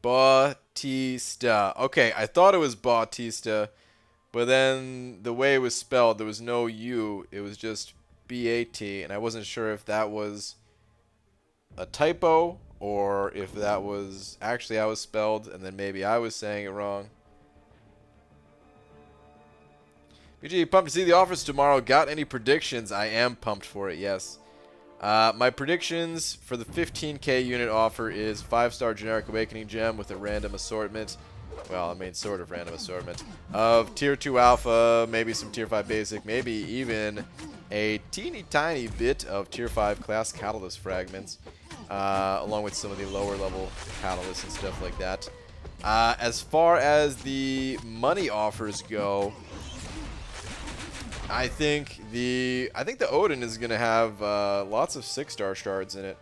Speaker 1: Bautista. Okay, I thought it was Bautista, but then the way it was spelled, there was no U. It was just B-A-T, and I wasn't sure if that was a typo or if that was actually how it was spelled, and then maybe I was saying it wrong. BG, pumped to see the offers tomorrow. Got any predictions? I am pumped for it, yes. My predictions for the 15k unit offer is 5-star generic awakening gem with a random assortment. Well, I mean, sort of random assortment of tier 2 alpha, maybe some tier 5 basic, maybe even a teeny tiny bit of tier 5 class catalyst fragments, along with some of the lower level catalysts and stuff like that. As far as the money offers go, I think the Odin is gonna have lots of 6-star shards in it,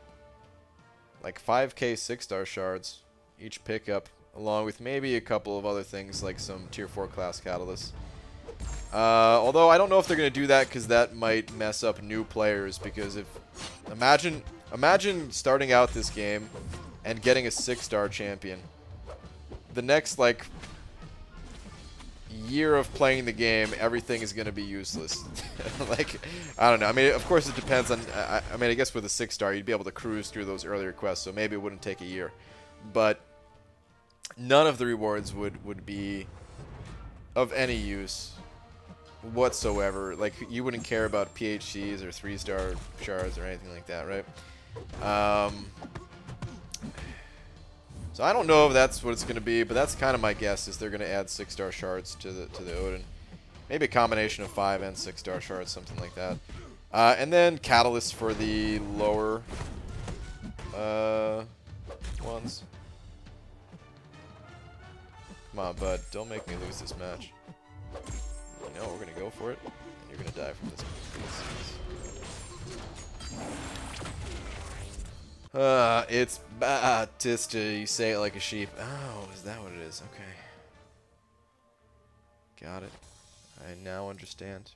Speaker 1: like 5k 6-star shards each pickup, along with maybe a couple of other things like some tier 4 class catalysts. Although I don't know if they're gonna do that because that might mess up new players. Because if imagine starting out this game and getting a 6-star champion, the next like year of playing the game, everything is going to be useless. Like, I don't know. I mean, of course, it depends on... I mean, I guess with a 6-star, you'd be able to cruise through those earlier quests, so maybe it wouldn't take a year. But none of the rewards would be of any use whatsoever. Like, you wouldn't care about PHCs or 3-star shards or anything like that, right? So I don't know if that's what it's going to be, but that's kind of my guess, is they're going to add 6-star shards to the Odin. Maybe a combination of 5 and 6-star shards, something like that. And then catalysts for the lower ones. Come on, bud. Don't make me lose this match. You know we're going to go for it, and you're going to die from this. It's Batista. You say it like a sheep. Oh, is that what it is? Okay. Got it. I now understand.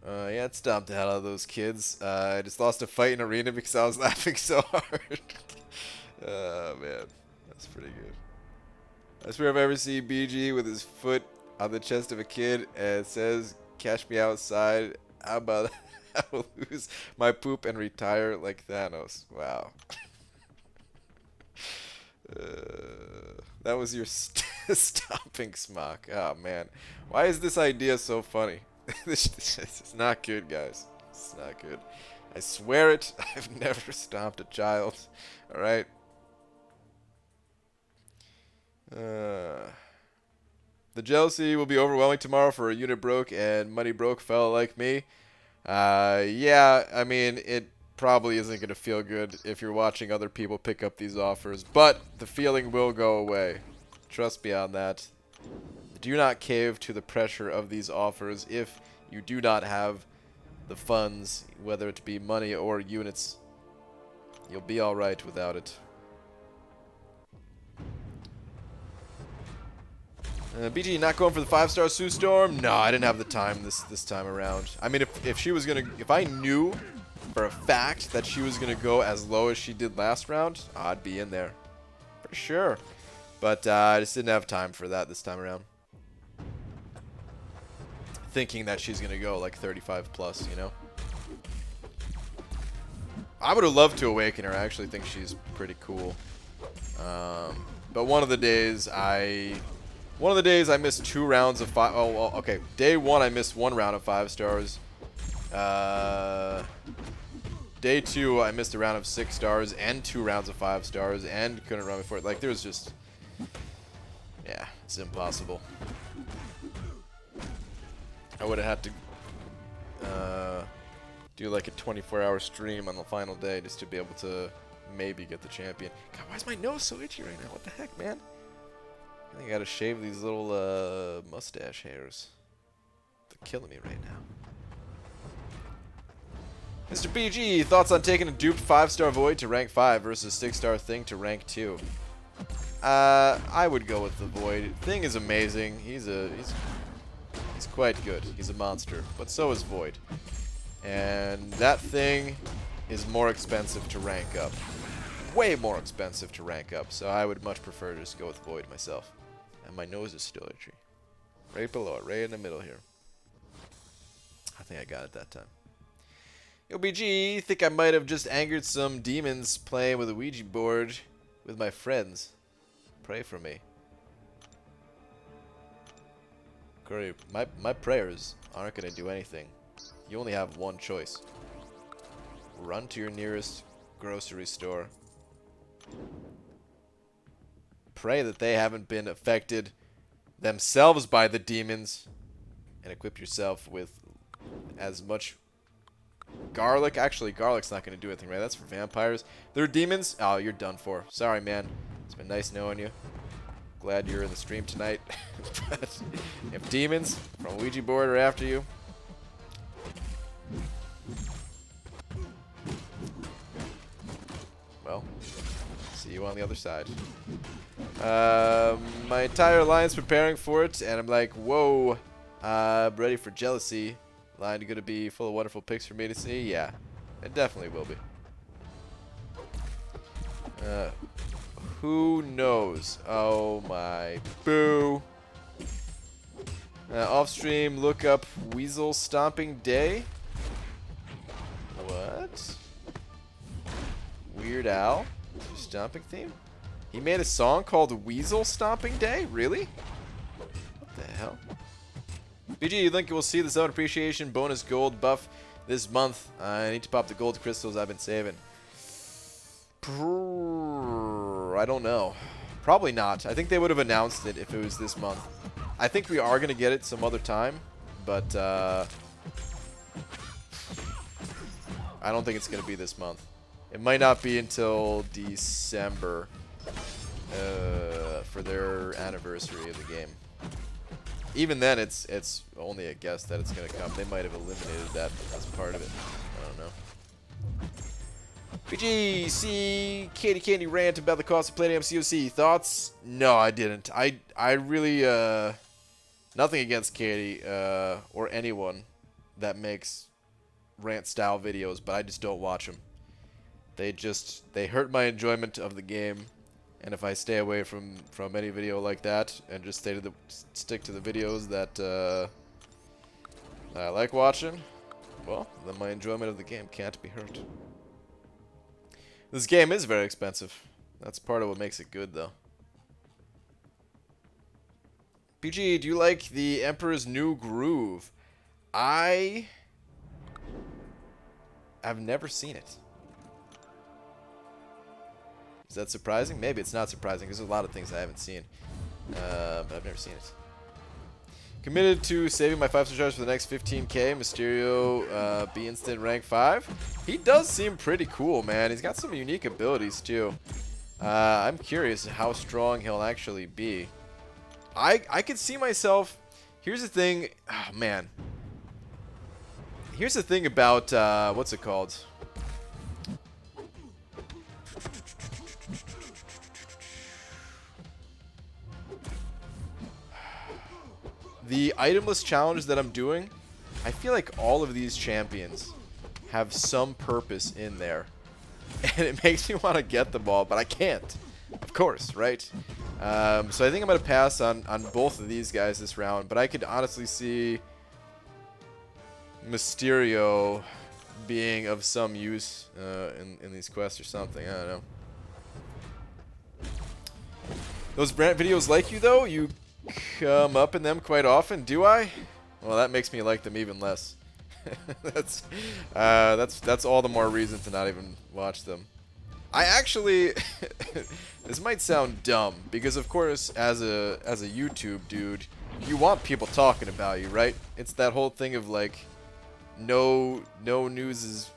Speaker 1: Yeah, it stomped the hell out of those kids. I just lost a fight in arena because I was laughing so hard. Oh, man. That's pretty good. I swear if I ever see BG with his foot on the chest of a kid and it says, "Catch me outside," how about I will lose my poop and retire like Thanos. Wow. That was your stomping smock. Oh, man. Why is this idea so funny? This is not good, guys. It's not good. I swear it. I've never stomped a child. Alright? The jealousy will be overwhelming tomorrow for a unit broke and money broke fella like me. Yeah, I mean, it probably isn't going to feel good if you're watching other people pick up these offers, but the feeling will go away. Trust me on that. Do not cave to the pressure of these offers if you do not have the funds, whether it be money or units. You'll be alright without it. BG not going for the 5-star Sue Storm? No, I didn't have the time this time around. I mean, if she was gonna, if I knew for a fact that she was gonna go as low as she did last round, I'd be in there for sure. But I just didn't have time for that this time around. Thinking that she's gonna go like 35 plus, you know. I would have loved to awaken her. I actually think she's pretty cool. But one of the days I missed 2 rounds of 5. Oh, well, okay. Day 1 I missed 1 round of 5 stars. Day 2 I missed a round of 6 stars and 2 rounds of 5 stars and couldn't run before it. Like there's just, yeah, it's impossible. I would have had to do like a 24-hour stream on the final day just to be able to maybe get the champion. God, why is my nose so itchy right now? What the heck, man? I think I gotta shave these little mustache hairs. They're killing me right now. Mr. BG, thoughts on taking a duped 5-star Void to rank 5 versus 6-star Thing to rank 2? I would go with the Void. Thing is amazing. He's quite good. He's a monster. But so is Void. And that Thing is more expensive to rank up. Way more expensive to rank up. So I would much prefer to just go with Void myself. And my nose is still itchy. Right below it. Right in the middle here. I think I got it that time. Yo, BG, think I might have just angered some demons playing with a Ouija board with my friends. Pray for me. Curry, my prayers aren't going to do anything. You only have one choice. Run to your nearest grocery store. Pray that they haven't been affected themselves by the demons. And equip yourself with as much garlic. Actually, garlic's not going to do anything, right? That's for vampires. They're demons? Oh, you're done for. Sorry, man. It's been nice knowing you. Glad you're in the stream tonight. But if demons from Ouija board are after you, well, see you on the other side. My entire alliance preparing for it, and I'm like, whoa, ready for jealousy. Line going to be full of wonderful pics for me to see? Yeah, it definitely will be. Who knows? Oh my boo. Off stream, look up Weasel Stomping Day. What? Weird Al? Stomping theme? He made a song called Weasel Stomping Day? Really? What the hell? BG, you think we'll see the Summon Appreciation bonus gold buff this month? I need to pop the gold crystals I've been saving. I don't know. Probably not. I think they would have announced it if it was this month. I think we are going to get it some other time, but I don't think it's going to be this month. It might not be until December for their anniversary of the game. Even then, it's only a guess that it's going to come. They might have eliminated that as part of it. I don't know. BGC Katie Candy rant about the cost of playing MCOC. Thoughts? No, I didn't. I really nothing against Katie or anyone that makes rant style videos, but I just don't watch them. They hurt my enjoyment of the game, and if I stay away from any video like that and just stick to the videos that I like watching, well, then my enjoyment of the game can't be hurt. This game is very expensive. That's part of what makes it good, though. BG, do you like the Emperor's New Groove? I've never seen it. Is that surprising? Maybe it's not surprising because there's a lot of things I haven't seen. But I've never seen it. Committed to saving my 5-star charge for the next 15k. Mysterio, be instant rank 5. He does seem pretty cool, man. He's got some unique abilities, too. I'm curious how strong he'll actually be. I could see myself... Here's the thing... Oh, man. Here's the thing about... what's it called? The itemless challenge that I'm doing, I feel like all of these champions have some purpose in there. And it makes me want to get them all, but I can't. Of course, right? So I think I'm going to pass on both of these guys this round, but I could honestly see Mysterio being of some use in these quests or something. I don't know. Those Brant videos like you, though? You come up in them quite often, do I? Well, that makes me like them even less. That's all the more reason to not even watch them. I actually this might sound dumb because of course as a YouTube dude, you want people talking about you, right? It's that whole thing of like no news is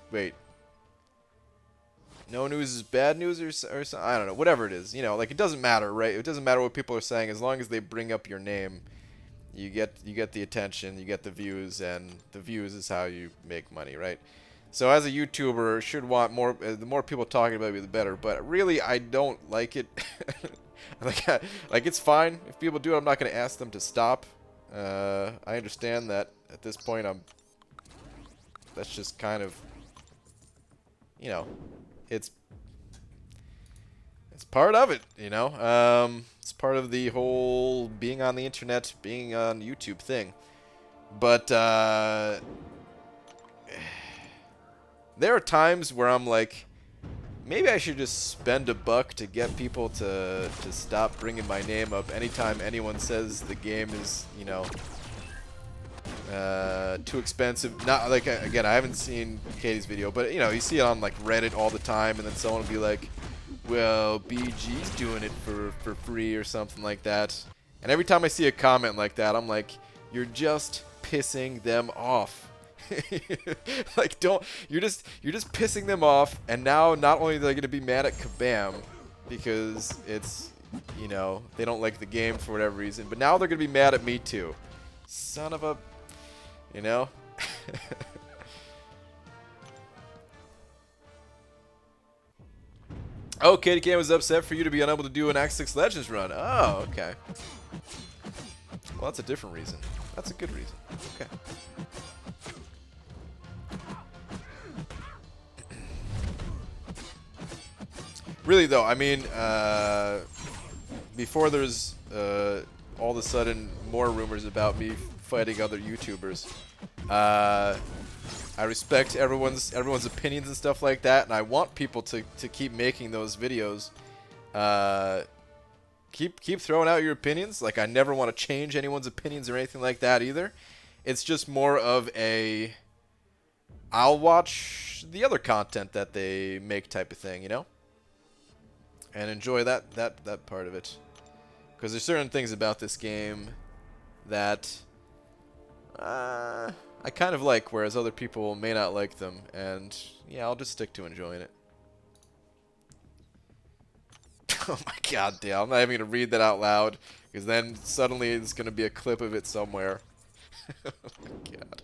Speaker 1: no news is bad news or something. I don't know, whatever it is, you know, like it doesn't matter, right? It doesn't matter what people are saying as long as they bring up your name. You get the attention, you get the views, and the views is how you make money, right? So as a YouTuber, should want more. The more people talking about you, the better. But really, I don't like it. like it's fine if people do it. I'm not going to ask them to stop. I understand that at this point, that's just kind of, you know, it's part of it, you know. It's part of the whole being on the internet, being on YouTube thing. But there are times where I'm like, maybe I should just spend $1 to get people to stop bringing my name up anytime anyone says the game is, you know, too expensive. Not like, again, I haven't seen Katie's video, but you know, you see it on like Reddit all the time, and then someone will be like, well, BG's doing it for free or something like that. And every time I see a comment like that, I'm like, you're just pissing them off. Like, you're just pissing them off, and now not only are they going to be mad at Kabam because it's, you know, they don't like the game for whatever reason, but now they're going to be mad at me too. Son of a, you know. Oh, Katie Cam was upset for you to be unable to do an Act 6 Legends run. Oh, okay. Well, that's a different reason. That's a good reason. Okay. Really, though, I mean, before there's all of a sudden more rumors about me fighting other YouTubers, I respect everyone's opinions and stuff like that, and I want people to keep making those videos. Keep throwing out your opinions. Like, I never want to change anyone's opinions or anything like that either. It's just more of a I'll watch the other content that they make type of thing, you know? And enjoy that part of it. Because there's certain things about this game that I kind of like, whereas other people may not like them. And yeah, I'll just stick to enjoying it. Oh my god, Dale. I'm not even going to read that out loud, because then suddenly there's going to be a clip of it somewhere. Oh my god.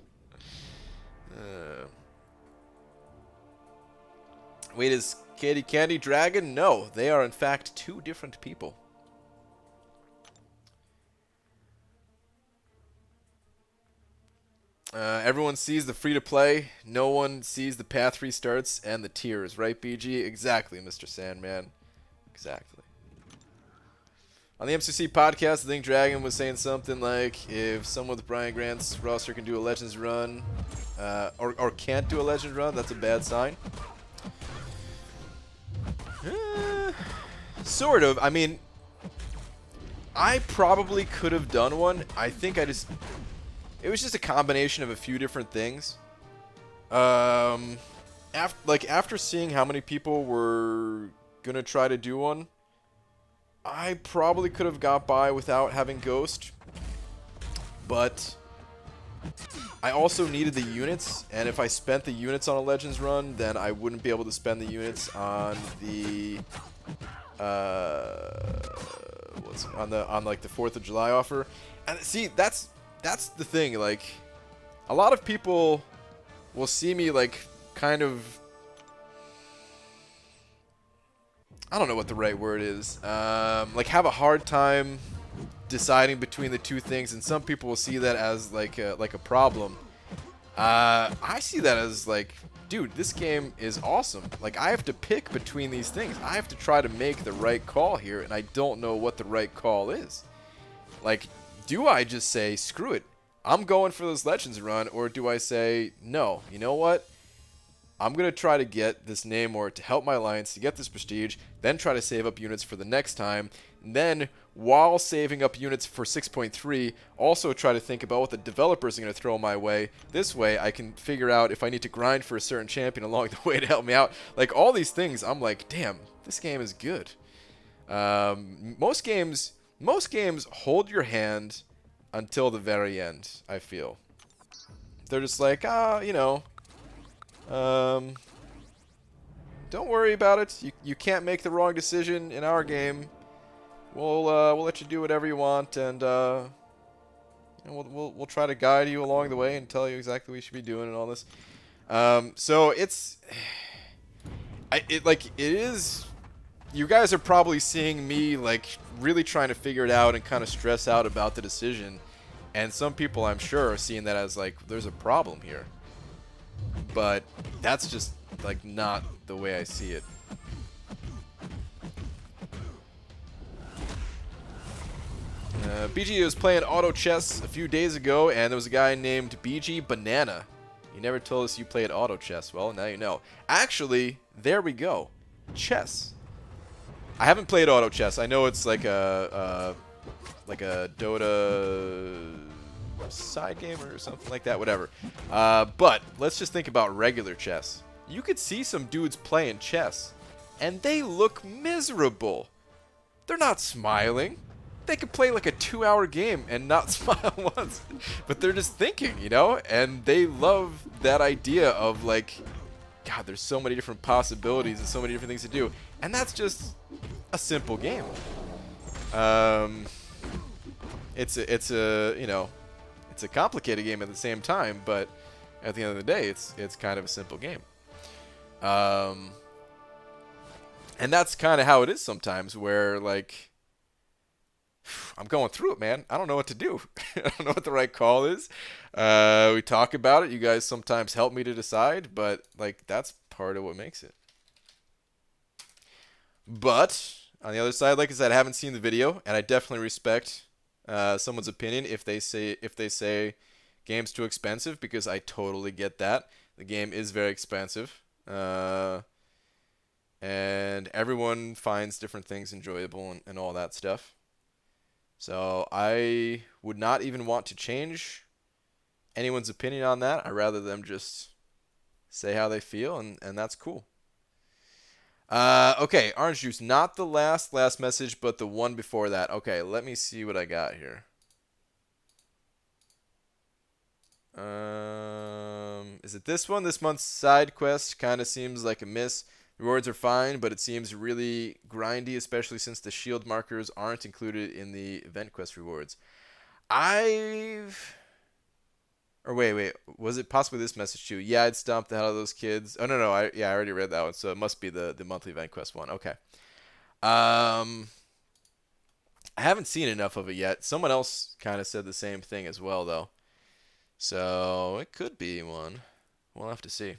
Speaker 1: Wait, is Katie Candy Dragon? No, they are in fact two different people. Everyone sees the free-to-play. No one sees the path restarts and the tiers, right, BG? Exactly, Mr. Sandman. Exactly. On the MCC podcast, I think Dragon was saying something like, if someone with Brian Grant's roster can do a Legends run, or can't do a Legends run, that's a bad sign. Sort of. I mean, I probably could have done one. I think it was just a combination of a few different things. After seeing how many people were gonna try to do one, I probably could have got by without having Ghost, but I also needed the units, and if I spent the units on a Legends run, then I wouldn't be able to spend the units on the on like the 4th of July offer. And see, that's the thing. Like, a lot of people will see me like kind of, I don't know what the right word is. Like, have a hard time deciding between the two things, and some people will see that as like a problem. I see that as like, dude, this game is awesome. Like, I have to pick between these things. I have to try to make the right call here, and I don't know what the right call is. Like, do I just say, screw it, I'm going for this Legends run, or do I say, no, you know what? I'm going to try to get this Namor to help my alliance to get this prestige, then try to save up units for the next time, and then, while saving up units for 6.3, also try to think about what the developers are going to throw my way. This way, I can figure out if I need to grind for a certain champion along the way to help me out. Like, all these things, I'm like, damn, this game is good. Most games hold your hand until the very end, I feel. They're just like, you know, don't worry about it. You can't make the wrong decision in our game. We'll let you do whatever you want, and we'll try to guide you along the way and tell you exactly what you should be doing and all this. So it is. You guys are probably seeing me like really trying to figure it out and kind of stress out about the decision, and some people, I'm sure, are seeing that as like, there's a problem here. But that's just like not the way I see it. BG was playing auto chess a few days ago, and there was a guy named BG Banana. You never told us you played auto chess. Well, now you know. Actually, there we go. Chess. I haven't played auto chess. I know it's like a Dota side game or something like that. Whatever. But let's just think about regular chess. You could see some dudes playing chess, and they look miserable. They're not smiling. They could play like a 2-hour game and not smile once. But they're just thinking, you know? And they love that idea of like, God, there's so many different possibilities and so many different things to do. And that's just a simple game. It's a you know, it's a complicated game at the same time, but at the end of the day, it's kind of a simple game. And that's kind of how it is sometimes, where like, I'm going through it, man. I don't know what to do. I don't know what the right call is. We talk about it. You guys sometimes help me to decide, but like, that's part of what makes it. But on the other side, like I said, I haven't seen the video, and I definitely respect someone's opinion if they say game's too expensive, because I totally get that. The game is very expensive, and everyone finds different things enjoyable and all that stuff. So I would not even want to change anyone's opinion on that. I'd rather them just say how they feel, and that's cool. Okay, orange juice. Not the last message, but the one before that. Okay, let me see what I got here. Is it this one? This month's side quest kind of seems like a miss. Rewards are fine, but it seems really grindy, especially since the shield markers aren't included in the event quest rewards. Or wait. Was it possibly this message too? Yeah, I'd stomp the hell out of those kids. Oh, no. I already read that one, so it must be the monthly event quest one. Okay. I haven't seen enough of it yet. Someone else kind of said the same thing as well, though. So it could be one. We'll have to see.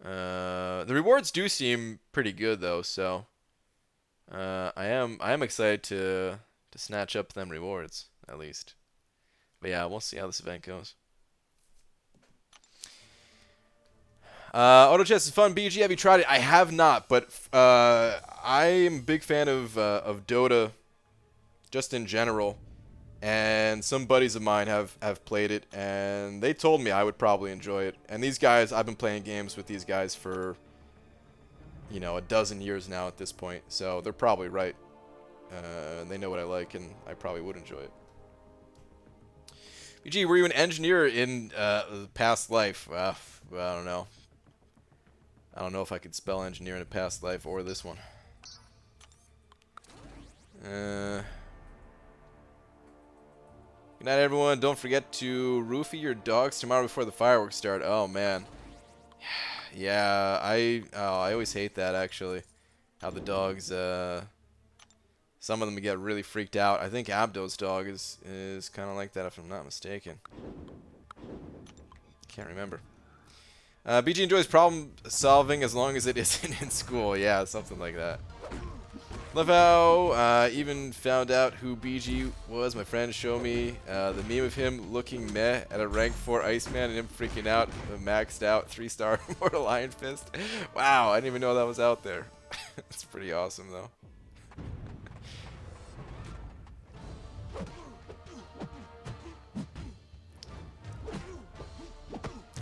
Speaker 1: The rewards do seem pretty good, though, so I am excited to snatch up them rewards, at least. But yeah, we'll see how this event goes. Auto chess is fun. BG, have you tried it? I have not, but I am a big fan of Dota, just in general. And some buddies of mine have played it, and they told me I would probably enjoy it. And these guys, I've been playing games with these guys for, you know, a dozen years now at this point. So they're probably right. They know what I like, and I probably would enjoy it. BG, were you an engineer in the past life? Well, I don't know. I don't know if I could spell engineer in a past life or this one. Good night, everyone. Don't forget to roofie your dogs tomorrow before the fireworks start. Oh, man. Yeah, I always hate that, actually. How the dogs, some of them get really freaked out. I think Abdo's dog is kind of like that, if I'm not mistaken. Can't remember. BG enjoys problem solving as long as it isn't in school. Yeah, something like that. Love how even found out who BG was. My friend showed me the meme of him looking meh at a rank 4 Iceman and him freaking out the maxed out 3-star Mortal Iron Fist. Wow, I didn't even know that was out there. It's pretty awesome though.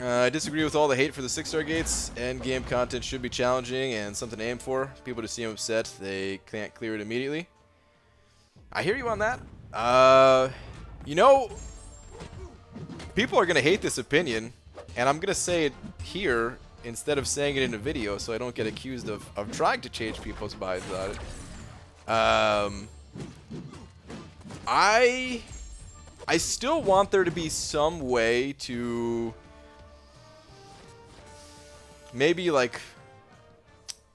Speaker 1: I disagree with all the hate for the 6-star gates. End-game content should be challenging and something to aim for. People just seem upset they can't clear it immediately. I hear you on that. You know, people are going to hate this opinion, and I'm going to say it here instead of saying it in a video so I don't get accused of trying to change people's minds on it. I still want there to be some way to maybe like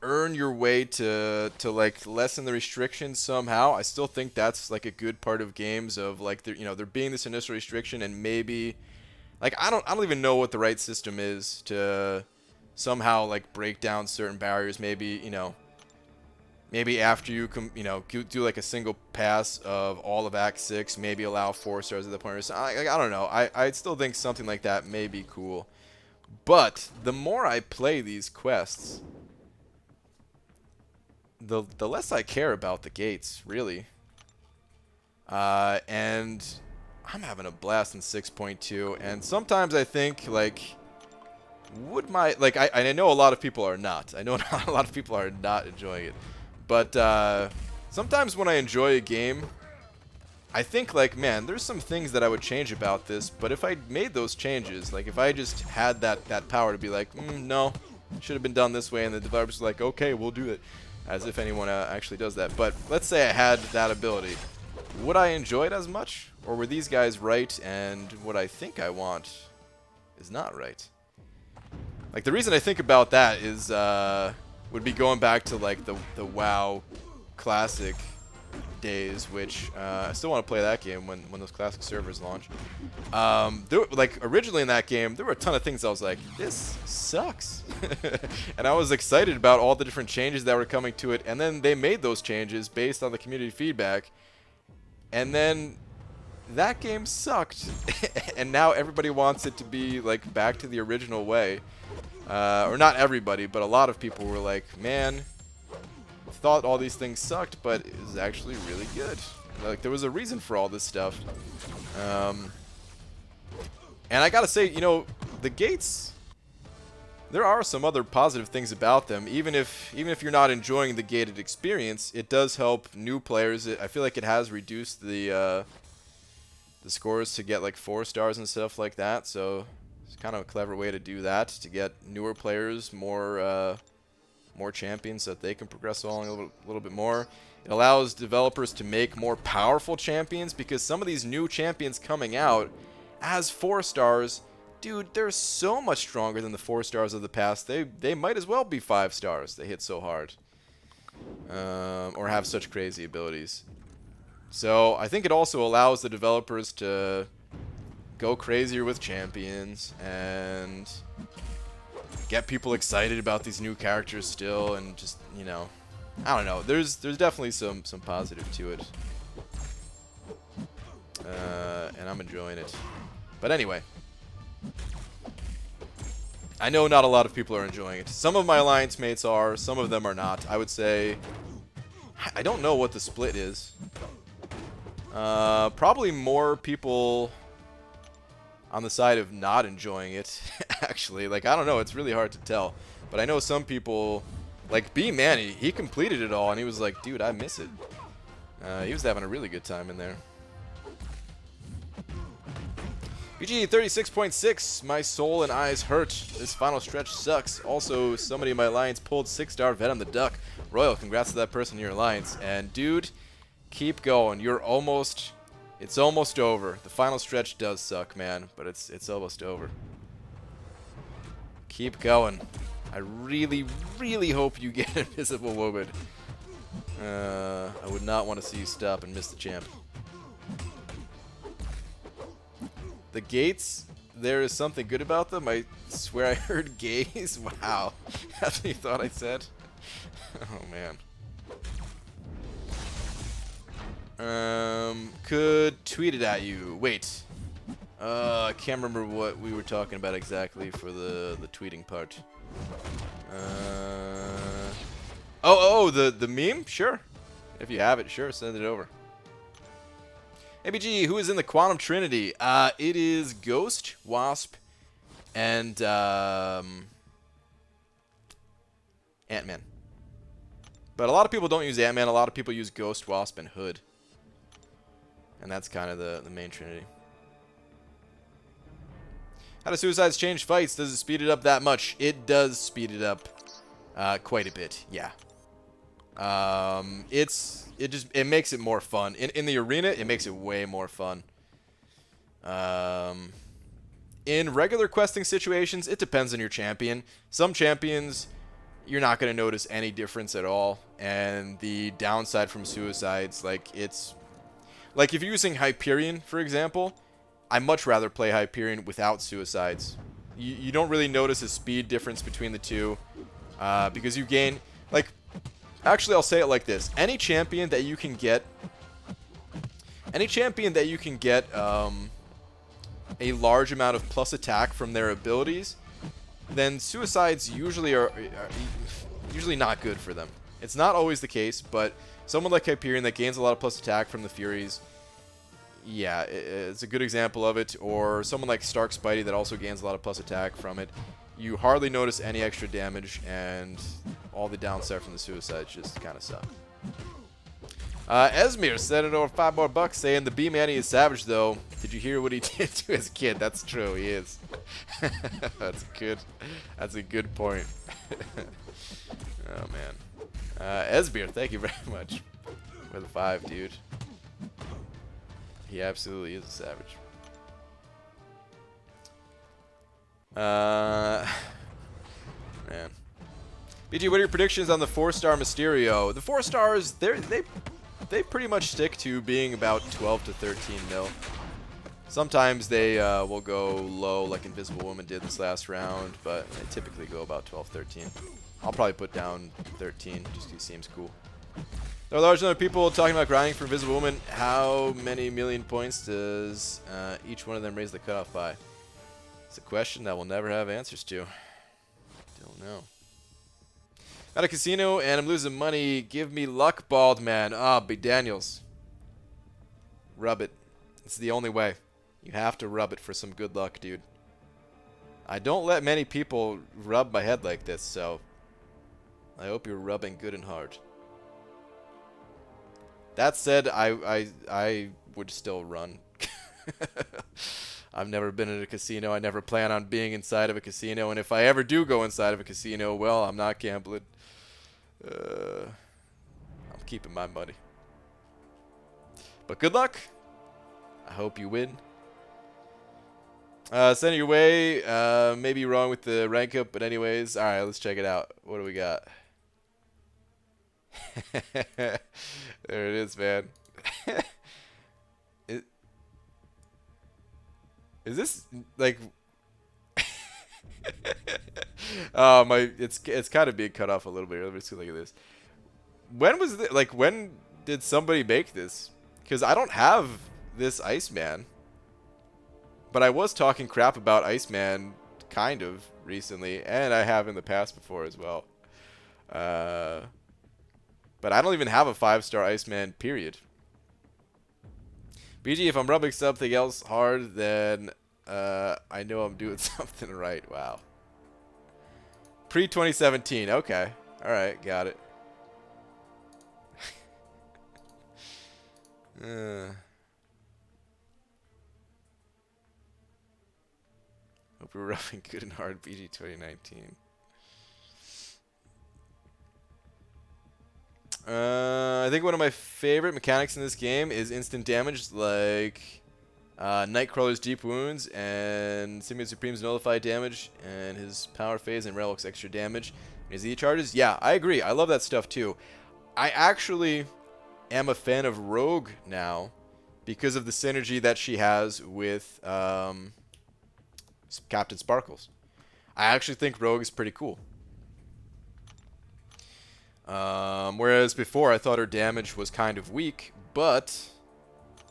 Speaker 1: earn your way to like lessen the restrictions somehow. I still think that's like a good part of games of like there, you know, there being this initial restriction and maybe like I don't even know what the right system is to somehow like break down certain barriers. Maybe, you know, maybe after you do like a single pass of all of Act 6, maybe allow 4 stars at the point. I don't know. I still think something like that may be cool. But the more I play these quests, the less I care about the gates, really. And I'm having a blast in 6.2, and sometimes I think, like, I know a lot of people are not. I know a lot of people are not enjoying it. But sometimes when I enjoy a game, I think, like, man, there's some things that I would change about this, but if I made those changes, like, if I just had that power to be like, no, should have been done this way, and the developers are like, okay, we'll do it, as if anyone actually does that. But let's say I had that ability. Would I enjoy it as much? Or were these guys right, and what I think I want is not right? Like, the reason I think about that is, would be going back to, like, the WoW Classic days, which I still want to play that game when those classic servers launch. Like originally in that game, there were a ton of things I was like, this sucks, and I was excited about all the different changes that were coming to it. And then they made those changes based on the community feedback, and then that game sucked, and now everybody wants it to be like back to the original way. Or not everybody, but a lot of people were like, man, thought all these things sucked, but it was actually really good. Like, there was a reason for all this stuff. And I gotta say, you know, the gates, there are some other positive things about them. Even if you're not enjoying the gated experience, it does help new players. I feel like it has reduced the scores to get like 4 stars and stuff like that. So it's kind of a clever way to do that, to get newer players more champions so that they can progress along a little bit more. It allows developers to make more powerful champions, because some of these new champions coming out as 4 stars, dude, they're so much stronger than the 4 stars of the past. They might as well be 5 stars. They hit so hard. Or have such crazy abilities. So I think it also allows the developers to go crazier with champions and get people excited about these new characters still, and just, you know, I don't know. There's definitely some positive to it. And I'm enjoying it. But anyway, I know not a lot of people are enjoying it. Some of my alliance mates are, some of them are not. I would say, I don't know what the split is. Probably more people on the side of not enjoying it, actually. Like, I don't know, it's really hard to tell. But I know some people, like B Manny, he completed it all, and he was like, dude, I miss it. He was having a really good time in there. BG 36.6, my soul and eyes hurt. This final stretch sucks. Also, somebody in my alliance pulled 6-star Venom the Duck. Royal, congrats to that person in your alliance. And dude, keep going. You're almost, it's almost over. The final stretch does suck, man, but it's almost over. Keep going. I really, really hope you get Invisible Woman. I would not want to see you stop and miss the champ. The gates, there is something good about them. I swear I heard gays. Wow. That's what you thought I said? Oh, man. Could tweet it at you. Wait. I can't remember what we were talking about exactly for the tweeting part. The meme? Sure. If you have it, sure, send it over. ABG, who is in the Quantum Trinity? It is Ghost, Wasp, and Ant-Man. But a lot of people don't use Ant-Man. A lot of people use Ghost, Wasp, and Hood. And that's kind of the main Trinity. How do suicides change fights? Does it speed it up that much? It does speed it up quite a bit, yeah. It makes it more fun. In the arena, it makes it way more fun. In regular questing situations, it depends on your champion. Some champions, you're not going to notice any difference at all. And the downside from suicides, like if you're using Hyperion, for example, I much rather play Hyperion without suicides. You don't really notice a speed difference between the two, because you gain, like, actually, I'll say it like this. Any champion that you can get a large amount of plus attack from their abilities, then suicides usually are usually not good for them. It's not always the case, but someone like Hyperion that gains a lot of plus attack from the Furies, yeah, it's a good example of it. Or someone like Stark Spidey that also gains a lot of plus attack from it. You hardly notice any extra damage, and all the downside from the suicides just kind of suck. Esmir sent it over $5 more, saying the B Manny is savage though. Did you hear what he did to his kid? That's true, he is. That's good. That's a good point. Oh man. Esmir, thank you very much for the 5, dude. He absolutely is a savage. Man. BG, what are your predictions on the 4-star Mysterio? The 4 stars, they pretty much stick to being about 12 to 13 mil. Sometimes they will go low, like Invisible Woman did this last round, but they typically go about 12, 13. I'll probably put down 13, just because he seems cool. There are a large number of people talking about grinding for Invisible Woman. How many million points does each one of them raise the cutoff by? It's a question that we'll never have answers to. Don't know. At a casino and I'm losing money. Give me luck, bald man. Ah, B. Daniels. Rub it. It's the only way. You have to rub it for some good luck, dude. I don't let many people rub my head like this, so I hope you're rubbing good and hard. That said, I would still run. I've never been in a casino. I never plan on being inside of a casino. And if I ever do go inside of a casino, well, I'm not gambling. I'm keeping my money. But good luck. I hope you win. Send it your way. Maybe wrong with the rank up, but anyways. Alright, let's check it out. What do we got? There it is, man. Is this like oh my, it's kind of being cut off a little bit. Let me see, look at this. When was this, like, when did somebody make this? Because I don't have this Iceman. But I was talking crap about Iceman kind of recently, and I have in the past before as well. But I don't even have a 5-star Iceman, period. BG, if I'm rubbing something else hard, then I know I'm doing something right. Wow. Pre-2017. Okay. Alright, got it. Hope we're rubbing good and hard, BG 2019. I think one of my favorite mechanics in this game is instant damage, like Nightcrawler's Deep Wounds and Simeon Supreme's Nullified damage and his Power Phase and Relic's extra damage. His E charges. Yeah, I agree. I love that stuff too. I actually am a fan of Rogue now because of the synergy that she has with Captain Sparkles. I actually think Rogue is pretty cool. Whereas before I thought her damage was kind of weak, but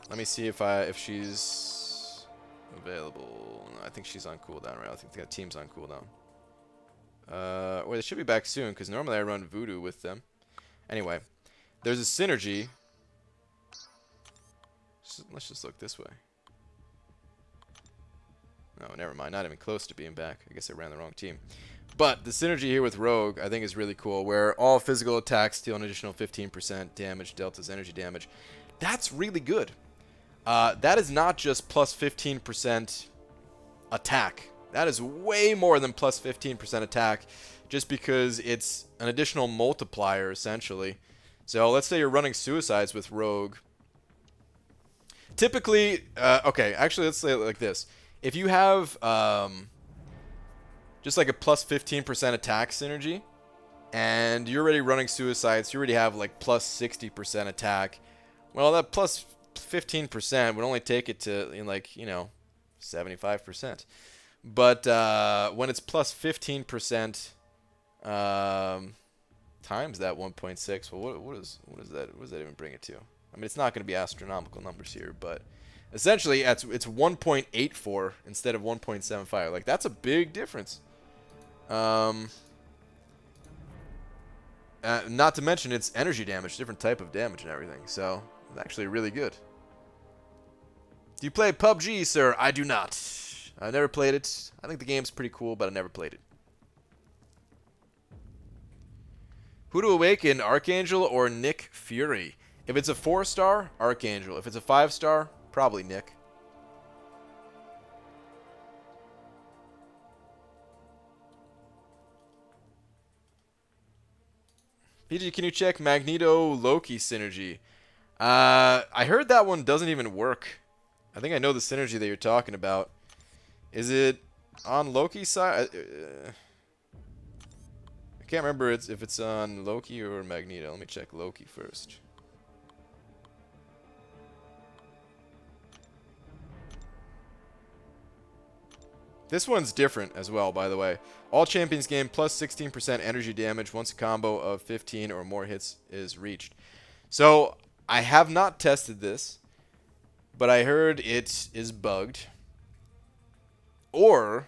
Speaker 1: let me see if she's available. No, I think she's on cooldown, right? I think the team's on cooldown. Well, they should be back soon because normally I run Voodoo with them. Anyway, there's a synergy. Let's just look this way. No, never mind. Not even close to being back. I guess I ran the wrong team. But the synergy here with Rogue, I think, is really cool, where all physical attacks deal an additional 15% damage, Delta's energy damage. That's really good. That is not just plus 15% attack. That is way more than plus 15% attack, just because it's an additional multiplier, essentially. So let's say you're running suicides with Rogue. Typically, okay, actually, let's say it like this. If you have just like a plus 15% attack synergy, and you're already running suicides, you already have like plus 60% attack. Well, that plus 15% would only take it to, like, you know, 75%. But when it's plus 15% times that 1.6, well, what is that? What does that even bring it to? I mean, it's not going to be astronomical numbers here, but essentially it's 1.84 instead of 1.75. Like, that's a big difference. Not to mention it's energy damage, different type of damage and everything. So it's actually really good. Do you play PUBG, sir? I do not. I never played it. I think the game's pretty cool, but I never played it. Who to awaken, Archangel or Nick Fury? If it's a 4-star, Archangel. If it's a 5-star, probably Nick. PG, can you check Magneto Loki synergy? I heard that one doesn't even work. I think I know the synergy that you're talking about. Is it on Loki's side? I can't remember if it's on Loki or Magneto. Let me check Loki first. This one's different as well, by the way. All champions gain plus 16% energy damage once a combo of 15 or more hits is reached. So, I have not tested this, but I heard it is bugged. Or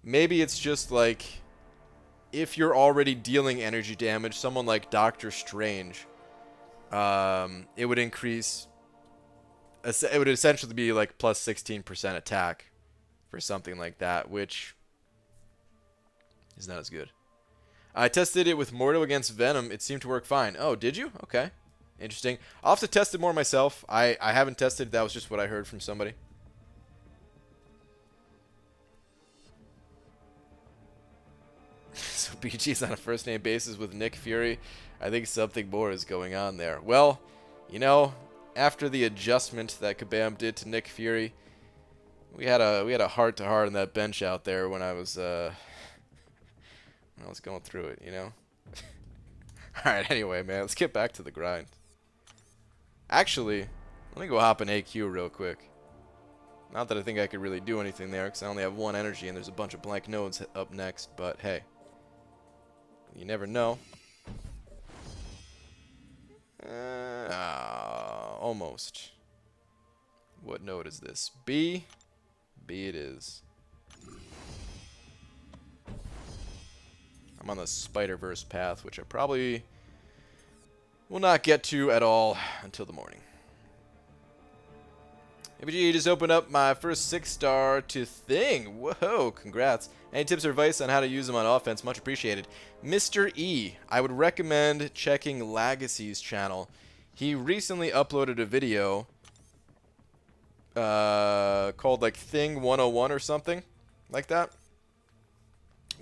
Speaker 1: maybe it's just like, if you're already dealing energy damage, someone like Doctor Strange, it would increase it would essentially be like plus 16% attack for something like that, which is not as good. I tested it with Mortal against Venom. It seemed to work fine. Oh, did you? Okay. Interesting. I'll have to test it more myself. I haven't tested. That was just what I heard from somebody. So BG's on a first-name basis with Nick Fury. I think something more is going on there. Well, you know, after the adjustment that Kabam did to Nick Fury, we had a heart-to-heart on that bench out there when I was going through it, you know. All right, anyway, man, let's get back to the grind. Actually, let me go hop in AQ real quick. Not that I think I could really do anything there, because I only have one energy and there's a bunch of blank nodes up next, but hey. You never know. Almost. What node is this? B? B it is. I'm on the Spider-Verse path, which I probably will not get to at all until the morning. ABG just opened up my first 6-star to Thing. Whoa, congrats. Any tips or advice on how to use them on offense? Much appreciated. Mr. E, I would recommend checking Lagacy's channel. He recently uploaded a video called like Thing 101 or something like that,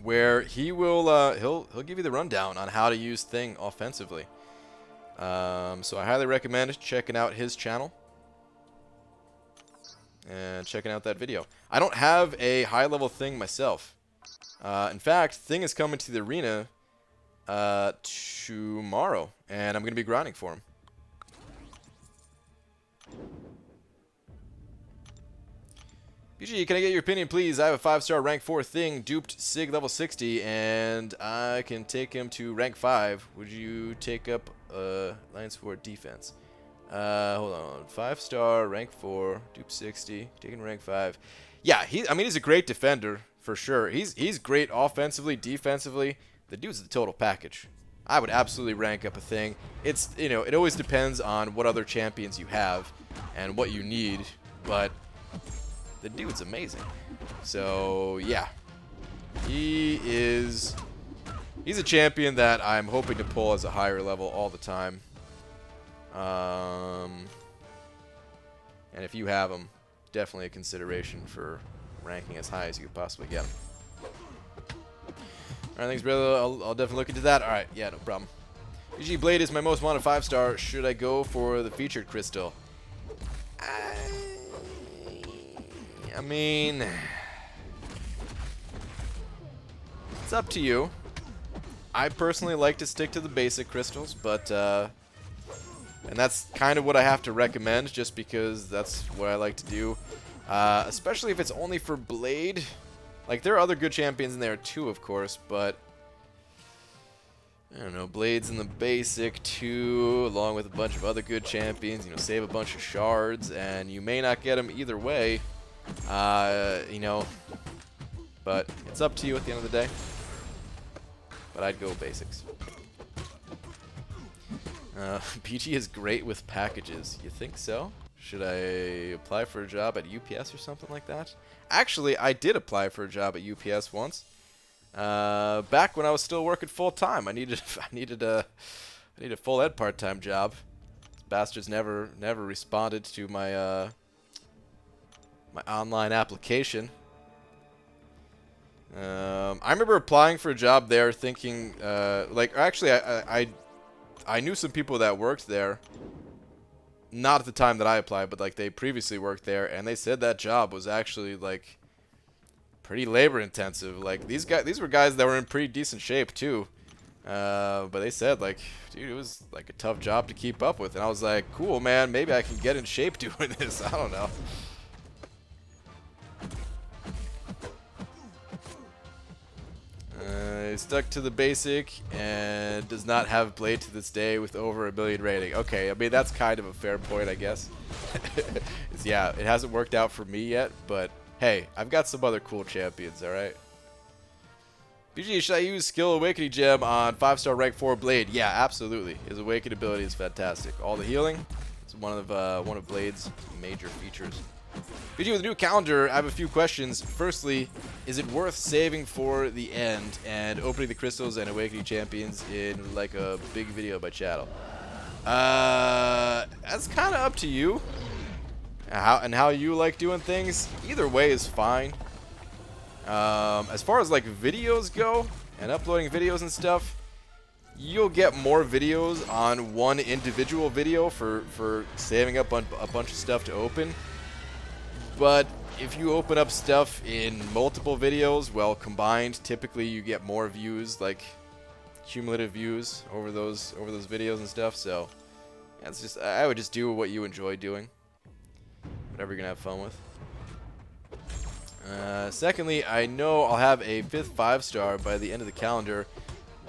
Speaker 1: where he will he'll give you the rundown on how to use Thing offensively. So I highly recommend checking out his channel and checking out that video. I don't have a high-level Thing myself. In fact, Thing is coming to the arena tomorrow, and I'm going to be grinding for him. BG, can I get your opinion, please? I have a 5-star rank 4 Thing, duped Sig level 60, and I can take him to rank 5. Would you take up Alliance 4 defense? Hold on. 5-star, rank 4, dupe 60, taking rank 5. Yeah, I mean, he's a great defender, for sure. He's great offensively, defensively. The dude's the total package. I would absolutely rank up a Thing. It's, you know, it always depends on what other champions you have and what you need, but the dude's amazing. So, yeah. He's a champion that I'm hoping to pull as a higher level all the time. And if you have him, definitely a consideration for ranking as high as you could possibly get him. Alright, thanks, brother. I'll definitely look into that. Alright, yeah, no problem. BG Blade is my most wanted 5-star. Should I go for the featured crystal? I mean, it's up to you. I personally like to stick to the basic crystals, but and that's kind of what I have to recommend, just because that's what I like to do. Especially if it's only for Blade. Like, there are other good champions in there too, of course, but I don't know, Blade's in the basic too, along with a bunch of other good champions. You know, save a bunch of shards, and you may not get them either way. You know, but it's up to you at the end of the day. But I'd go basics. PG is great with packages. You think so? Should I apply for a job at UPS or something like that? Actually, I did apply for a job at UPS once. Back when I was still working full time. I needed a full ed part-time job. Bastards never responded to my my online application. I remember applying for a job there, thinking like, actually I knew some people that worked there. Not at the time that I applied, but like they previously worked there, and they said that job was actually like pretty labor intensive. Like these were guys that were in pretty decent shape too. But they said, like, dude, it was like a tough job to keep up with, and I was like, cool, man, maybe I can get in shape doing this. I don't know. Stuck to the basic and does not have Blade to this day with over 1 million rating. Okay, I mean, that's kind of a fair point, I guess. Yeah, it hasn't worked out for me yet, but hey, I've got some other cool champions, alright? BG, should I use Skill Awakening Gem on 5-star rank 4 Blade? Yeah, absolutely. His Awakened ability is fantastic. All the healing is It's one of Blade's major features. Video with a new calendar, I have a few questions. Firstly, is it worth saving for the end and opening the crystals and awakening champions in like a big video by Chattel? That's kind of up to you. How you like doing things. Either way is fine. As far as like videos go and uploading videos and stuff, you'll get more videos on one individual video for saving up on a bunch of stuff to open. But if you open up stuff in multiple videos, well, combined, typically you get more views, like cumulative views over those videos and stuff. So yeah, it's just, I would just do what you enjoy doing, whatever you're gonna have fun with. Secondly, I know I'll have a 5th 5-star by the end of the calendar,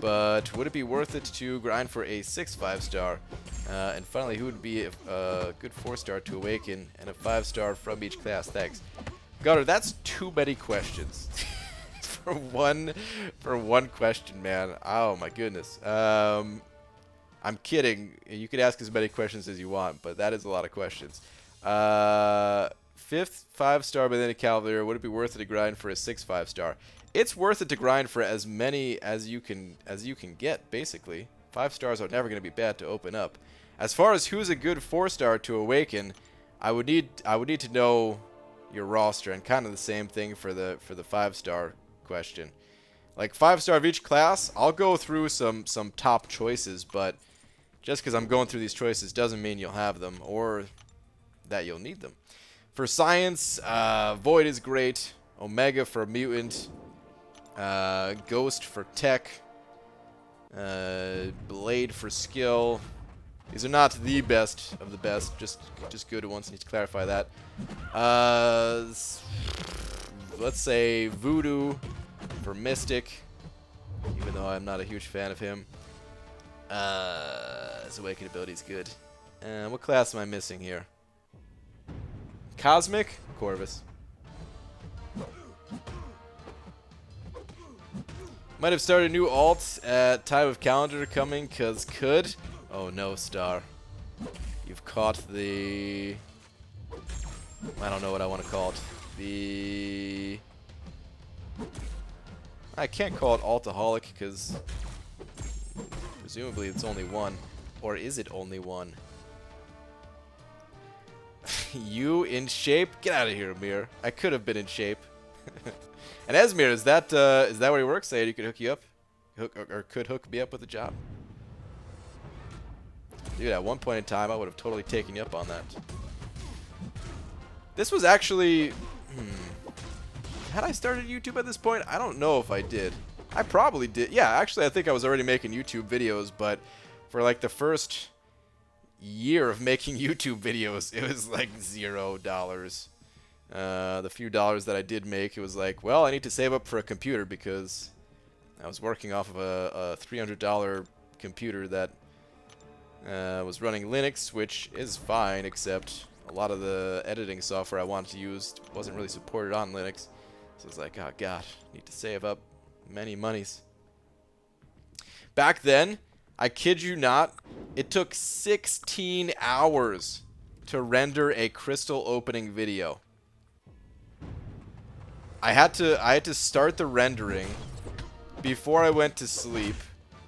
Speaker 1: but would it be worth it to grind for a 6th 5-star? And finally, who would be a good 4-star to awaken and a 5-star from each class? Thanks. Gutter, that's too many questions. for one question, man. Oh my goodness. I'm kidding. You could ask as many questions as you want, but that is a lot of questions. 5th 5-star by the end of calendar. Would it be worth it to grind for a 6th 5-star? It's worth it to grind for as many as you can get, basically. 5 stars are never going to be bad to open up. As far as who's a good 4-star to awaken, I would need to know your roster, and kind of the same thing for the 5-star question. Like 5-star of each class, I'll go through some top choices, but just because I'm going through these choices doesn't mean you'll have them or that you'll need them. For science, Void is great. Omega for mutant. Ghost for tech. Blade for skill. These are not the best of the best, just good ones. Need to clarify that. Let's say Voodoo for Mystic, even though I'm not a huge fan of him. His awakened ability is good. What class am I missing here? Cosmic? Corvus. Might have started a new alt at time of calendar coming, cause could. Oh no, Star. You've caught the... I don't know what I want to call it. The... I can't call it altaholic, because presumably it's only one. Or is it only one? You in shape? Get out of here, Amir. I could have been in shape. And Esmir, is that where he works? Say he could hook you up, could hook me up with a job. Dude, at one point in time, I would have totally taken you up on that. This was actually, had I started YouTube at this point? I don't know if I did. I probably did. Yeah, actually, I think I was already making YouTube videos, but for like the first year of making YouTube videos, it was like $0. The few dollars that I did make, it was like, well, I need to save up for a computer because I was working off of a $300 computer that was running Linux, which is fine, except a lot of the editing software I wanted to use wasn't really supported on Linux. So it's like, oh god, need to save up many monies. Back then, I kid you not, it took 16 hours to render a crystal opening video. I had to start the rendering before I went to sleep,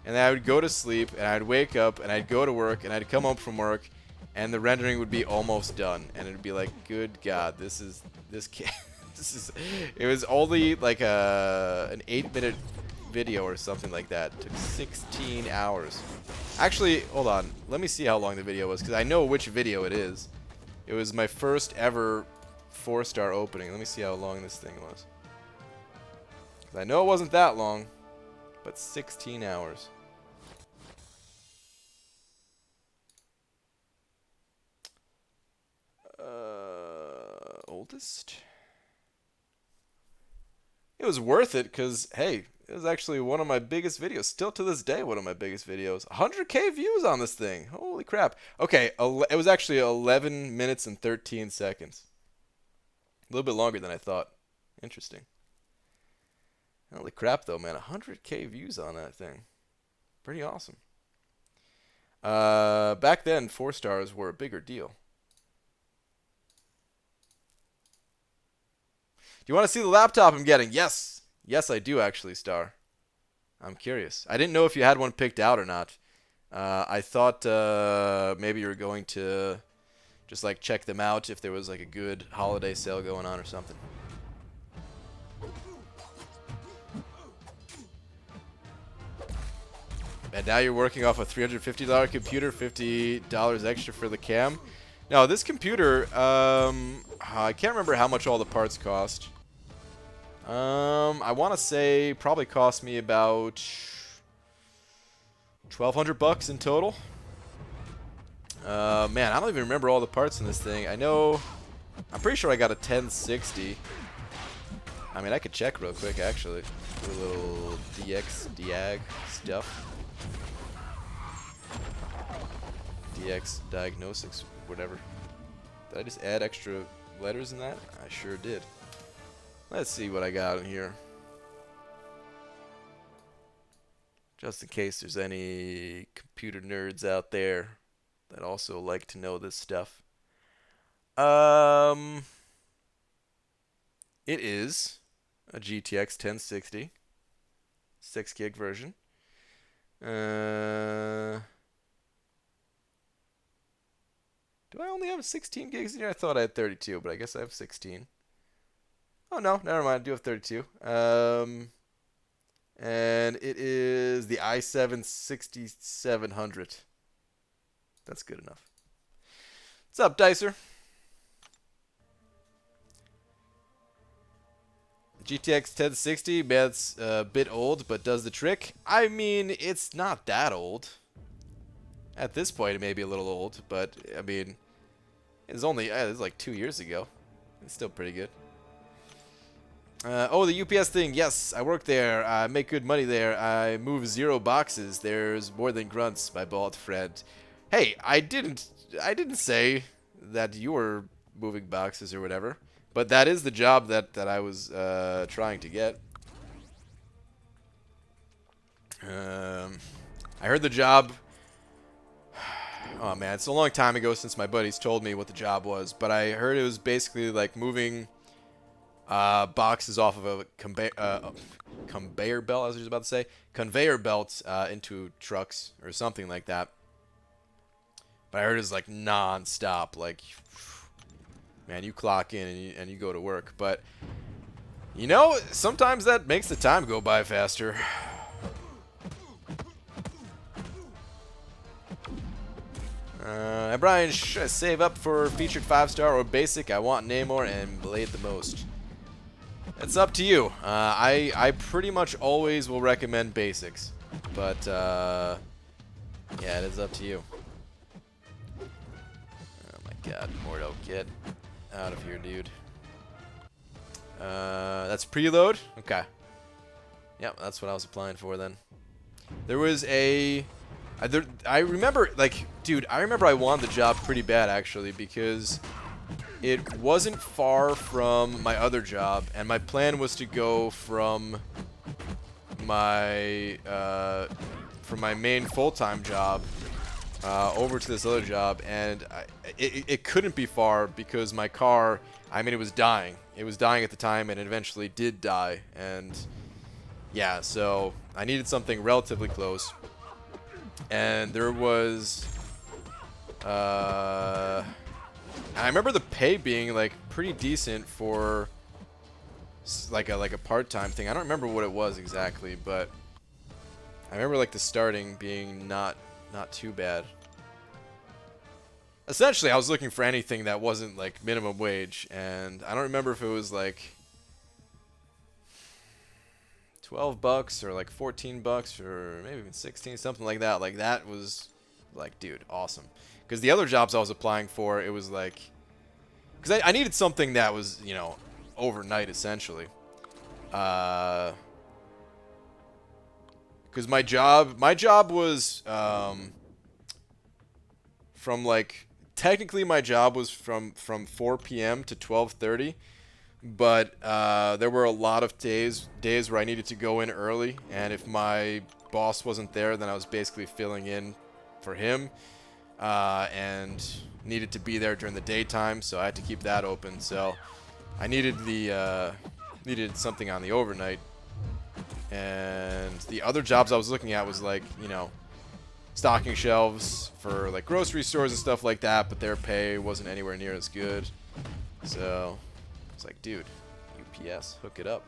Speaker 1: and then I would go to sleep, and I'd wake up, and I'd go to work, and I'd come home from work, and the rendering would be almost done, and it'd be like, good god, this is, it was only like an 8-minute video or something like that. It took 16 hours. Actually, hold on, let me see how long the video was, because I know which video it is. It was my first ever 4-star opening. Let me see how long this thing was. I know it wasn't that long, but 16 hours. Oldest? It was worth it because, hey, it was actually one of my biggest videos. Still to this day, one of my biggest videos. 100K views on this thing. Holy crap. Okay, it was actually 11 minutes and 13 seconds. A little bit longer than I thought. Interesting. Holy crap, though, man. 100K views on that thing. Pretty awesome. Back then, 4 stars were a bigger deal. Do you want to see the laptop I'm getting? Yes. Yes, I do actually, Star. I'm curious. I didn't know if you had one picked out or not. I thought maybe you were going to just like check them out if there was like a good holiday sale going on or something. And now you're working off a $350 computer, $50 extra for the cam. Now this computer, I can't remember how much all the parts cost. I want to say probably cost me about $1,200 in total. Man, I don't even remember all the parts in this thing. I'm pretty sure I got a 1060. I mean, I could check real quick, actually. Do a little diag stuff. DX diagnostics, whatever. Did I just add extra letters in that? I sure did. Let's see what I got in here. Just in case there's any computer nerds out there that also like to know this stuff. It is a GTX 1060 6 gig version. Do I only have 16 gigs in here? I thought I had 32, but I guess I have 16. Oh no, never mind. I do have 32. And it is the i7 6700. That's good enough. What's up, Dicer? GTX 1060, man, it's a bit old, but does the trick. I mean, it's not that old. At this point, it may be a little old, but, I mean, it was like 2 years ago. It's still pretty good. Oh, the UPS thing. Yes, I work there. I make good money there. I move 0 boxes. There's more than grunts, my bald friend. Hey, I didn't say that you were moving boxes or whatever, but that is the job that I was trying to get. I heard the job. Oh man, it's a long time ago since my buddies told me what the job was, but I heard it was basically like moving boxes off of a conveyor belt, I was just about to say, conveyor belts into trucks or something like that. But I heard it's like non-stop, like, man, you clock in and you go to work. But, you know, sometimes that makes the time go by faster. Brian, should I save up for featured 5-star or basic? I want Namor and Blade the most. It's up to you. I pretty much always will recommend basics, but yeah, it is up to you. Oh my God, Mordo, get out of here, dude. That's preload. Okay. Yep, that's what I was applying for then. There was I remember, like, dude, I remember I wanted the job pretty bad actually because it wasn't far from my other job, and my plan was to go from my main full-time job over to this other job, and it couldn't be far because my car, I mean, it was dying. It was dying at the time, and it eventually did die, and yeah, so I needed something relatively close, and there was I remember the pay being like pretty decent for like a part-time thing. I don't remember what it was exactly, but I remember like the starting being not too bad. Essentially, I was looking for anything that wasn't like minimum wage, and I don't remember if it was like $12 or like $14 or maybe even 16, something like that. Like that was like, dude, awesome. Because the other jobs I was applying for, it was like, because I needed something that was, you know, overnight essentially. Because my job was from like, technically my job was from 4 p.m. to 12:30, but there were a lot of days where I needed to go in early, and if my boss wasn't there, then I was basically filling in for him, and needed to be there during the daytime, so I had to keep that open. So I needed needed something on the overnight, and the other jobs I was looking at was like, you know, stocking shelves for like grocery stores and stuff like that, but their pay wasn't anywhere near as good. So it's like, dude, UPS, hook it up.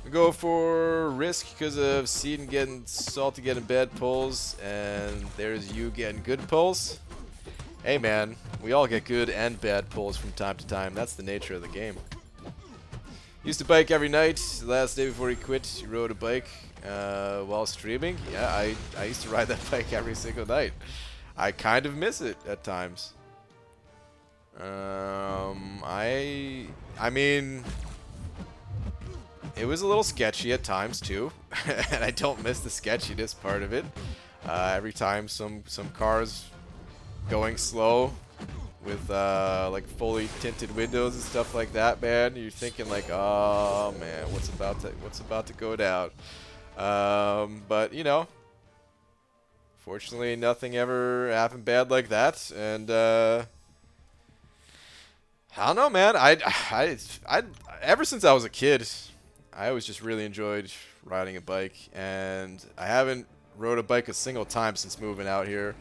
Speaker 1: We go for risk because of Seedon getting Salty getting bad pulls, and there's you getting good pulls. Hey man, we all get good and bad pulls from time to time. That's the nature of the game. Used to bike every night. The last day before he quit, he rode a bike while streaming. Yeah, I used to ride that bike every single night. I kind of miss it at times. I mean, it was a little sketchy at times too, and I don't miss the sketchiness part of it. Every time some cars going slow with like fully tinted windows and stuff like that, man, you're thinking like, oh man, what's about to go down? But you know, fortunately nothing ever happened bad like that, and I don't know, man. I ever since I was a kid, I always just really enjoyed riding a bike, and I haven't rode a bike a single time since moving out here.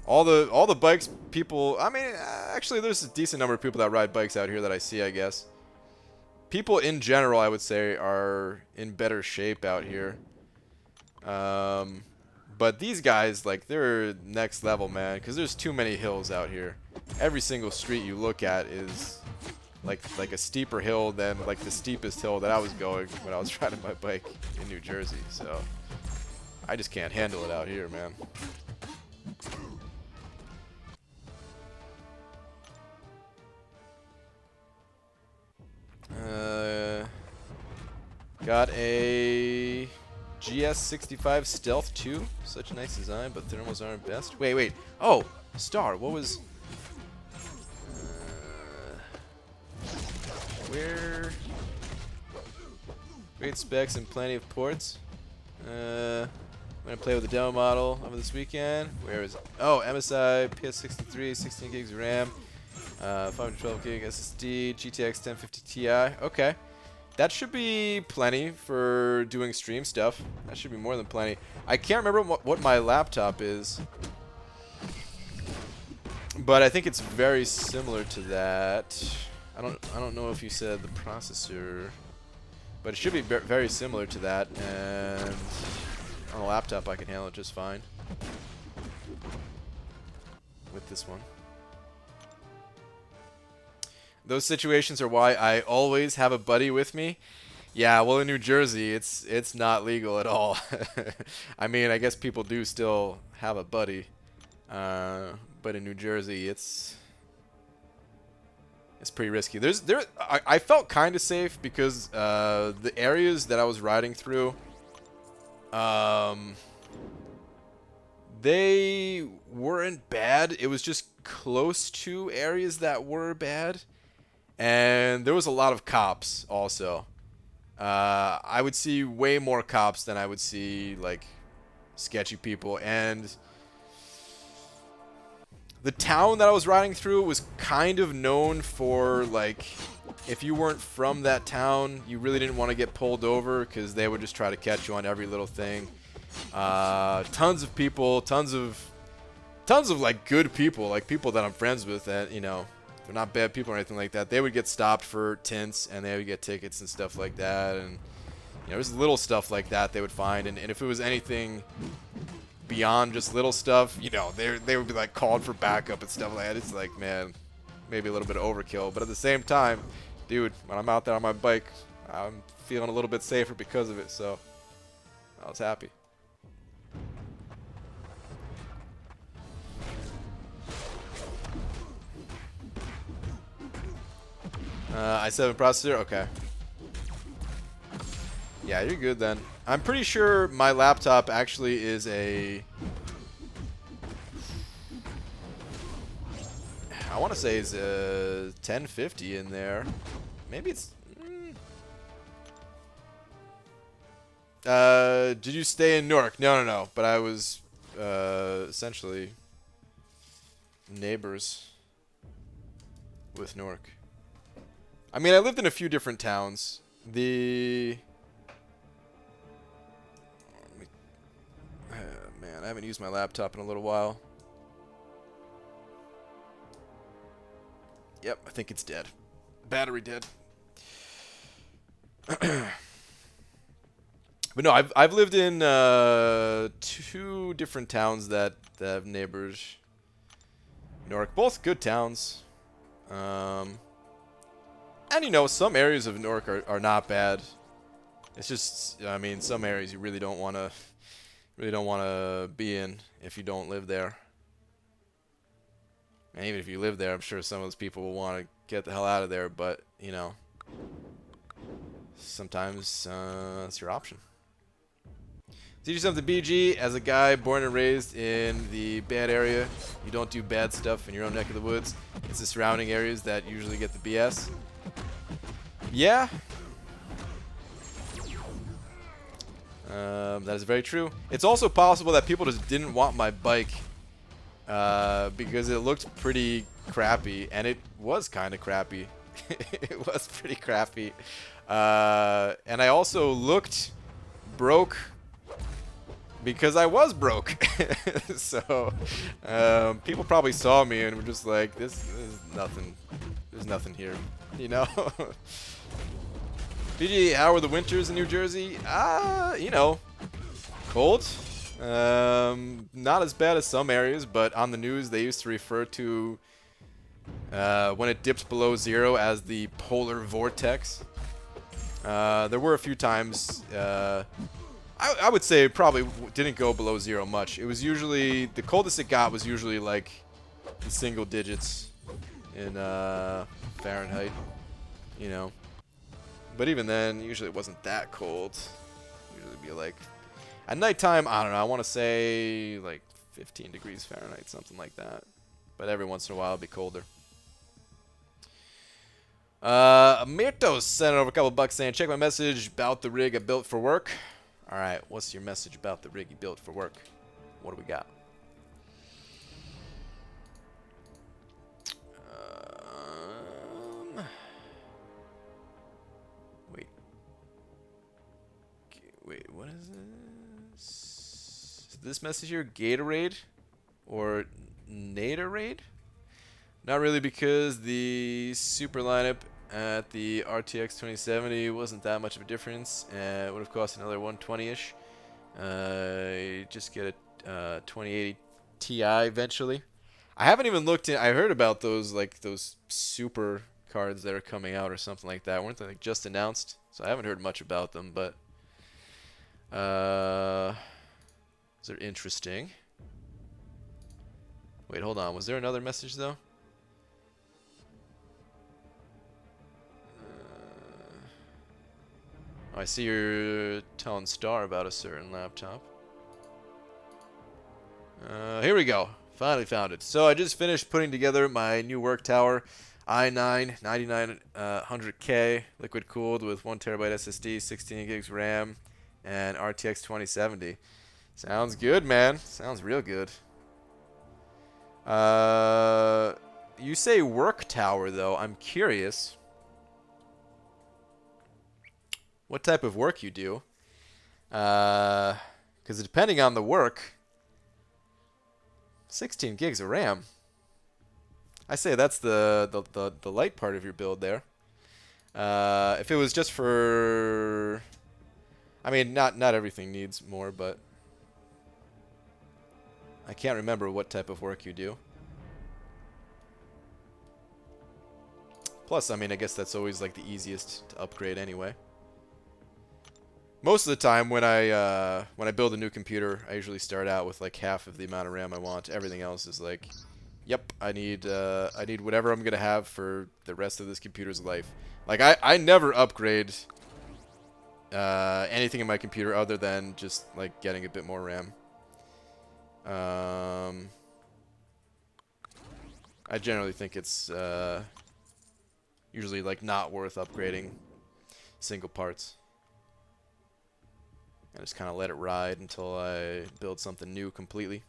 Speaker 1: All the bikes people, I mean, actually there's a decent number of people that ride bikes out here that I see, I guess. People in general, I would say, are in better shape out here. But these guys, like, they're next level, man, because there's too many hills out here. Every single street you look at is like a steeper hill than like the steepest hill that I was going when I was riding my bike in New Jersey. So I just can't handle it out here, man. Got a GS65 Stealth 2. Such a nice design, but thermals aren't best. Wait. Oh, Star. What was... where... Great specs and plenty of ports. I'm going to play with the demo model over this weekend. Where is it? Oh, MSI, PS63, 16 gigs of RAM. 512 gig SSD, GTX 1050 Ti. Okay. That should be plenty for doing stream stuff. That should be more than plenty. I can't remember what my laptop is, but I think it's very similar to that. I don't know if you said the processor, but it should be very similar to that, and on a laptop I can handle it just fine with this one. Those situations are why I always have a buddy with me. Yeah, well, in New Jersey, it's not legal at all. I mean, I guess people do still have a buddy, but in New Jersey, it's pretty risky. I felt kind of safe because the areas that I was riding through, they weren't bad. It was just close to areas that were bad. And there was a lot of cops also. I would see way more cops than I would see, like, sketchy people. And the town that I was riding through was kind of known for, like, if you weren't from that town, you really didn't want to get pulled over because they would just try to catch you on every little thing. Tons of people, tons of, like, good people, like, people that I'm friends with that, you know, they're not bad people or anything like that. They would get stopped for tints, and they would get tickets and stuff like that. And, you know, there's little stuff like that they would find. And if it was anything beyond just little stuff, you know, they would be, like, called for backup and stuff like that. It's like, man, maybe a little bit of overkill. But at the same time, dude, when I'm out there on my bike, I'm feeling a little bit safer because of it. So I was happy. i7 processor, okay. Yeah, you're good then. I'm pretty sure my laptop actually is a... I want to say is a 1050 in there. Maybe it's... did you stay in Newark? No. But I was, essentially neighbors with Newark. I mean, I lived in a few different towns. Man, I haven't used my laptop in a little while. Yep, I think it's dead. Battery dead. But no, I've lived in 2 different towns that have neighbors. Newark, both good towns. And you know, some areas of Newark are not bad. It's just, I mean, some areas you really don't want to be in if you don't live there. And even if you live there, I'm sure some of those people will want to get the hell out of there. But you know, sometimes it's your option. Teach you something, BG. As a guy born and raised in the bad area, you don't do bad stuff in your own neck of the woods. It's the surrounding areas that usually get the BS. Yeah. That is very true. It's also possible that people just didn't want my bike because it looked pretty crappy, and it was kind of crappy. It was pretty crappy. And I also looked broke because I was broke. So people probably saw me and were just like, this is nothing. There's nothing here, you know. BG, how are the winters in New Jersey? You know, cold. Not as bad as some areas, but on the news they used to refer to when it dips below 0 as the polar vortex. There were a few times. I would say it probably didn't go below 0 much. It was usually, the coldest it got was usually like the single digits in Fahrenheit, you know. But even then, usually it wasn't that cold. Usually it'd be like, at nighttime, I don't know, I want to say like 15 degrees Fahrenheit, something like that. But every once in a while it'd be colder. Mirtos sent over a couple bucks saying, check my message about the rig I built for work. Alright, what's your message about the rig you built for work? What do we got? Wait, what is this? Is this message here Gatorade or Naderade? Not really, because the super lineup at the RTX 2070 wasn't that much of a difference. It would have cost another 120-ish. Just get a 2080 Ti eventually. I haven't even looked in. I heard about those, like those super cards that are coming out or something like that. Weren't they like just announced? So I haven't heard much about them, but they're interesting. Wait, hold on. Was there another message though? I see you're telling Star about a certain laptop. Here we go. Finally found it. So I just finished putting together my new work tower. i9 9900K liquid cooled with 1TB SSD, 16 gigs RAM, and RTX 2070. Sounds good, man. Sounds real good. You say work tower though. I'm curious what type of work you do, because depending on the work, 16 gigs of RAM. I say that's the light part of your build there. If it was just for, I mean, not everything needs more, but I can't remember what type of work you do. Plus, I mean, I guess that's always like the easiest to upgrade anyway. Most of the time when I build a new computer, I usually start out with like half of the amount of RAM I want. Everything else is like, yep, I need whatever I'm gonna have for the rest of this computer's life. Like I never upgrade anything in my computer other than just like getting a bit more RAM. I generally think it's usually like not worth upgrading single parts. I just kind of let it ride until I build something new completely.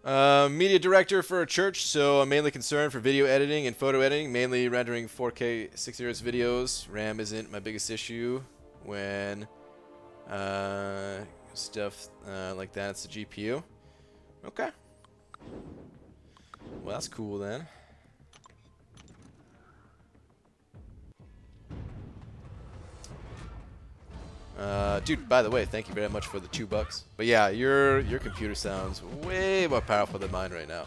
Speaker 1: Media director for a church, so I'm mainly concerned for video editing and photo editing, mainly rendering 4K 60Hz videos. RAM isn't my biggest issue when stuff like that. It's the GPU. Okay. Well, that's cool then. Dude, by the way, thank you very much for the $2. But yeah, your computer sounds way more powerful than mine right now.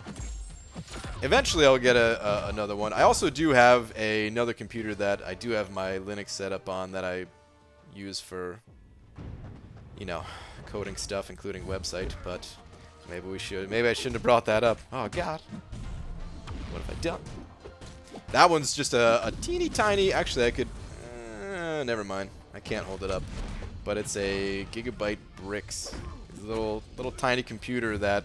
Speaker 1: Eventually, I'll get another one. I also do have another computer that I do have my Linux set up on that I use for, you know, coding stuff, including website. But maybe we should. Maybe I shouldn't have brought that up. Oh God, what have I done? That one's just a teeny tiny. Actually, I could. Never mind. I can't hold it up. But it's a Gigabyte Bricks. It's a little tiny computer that,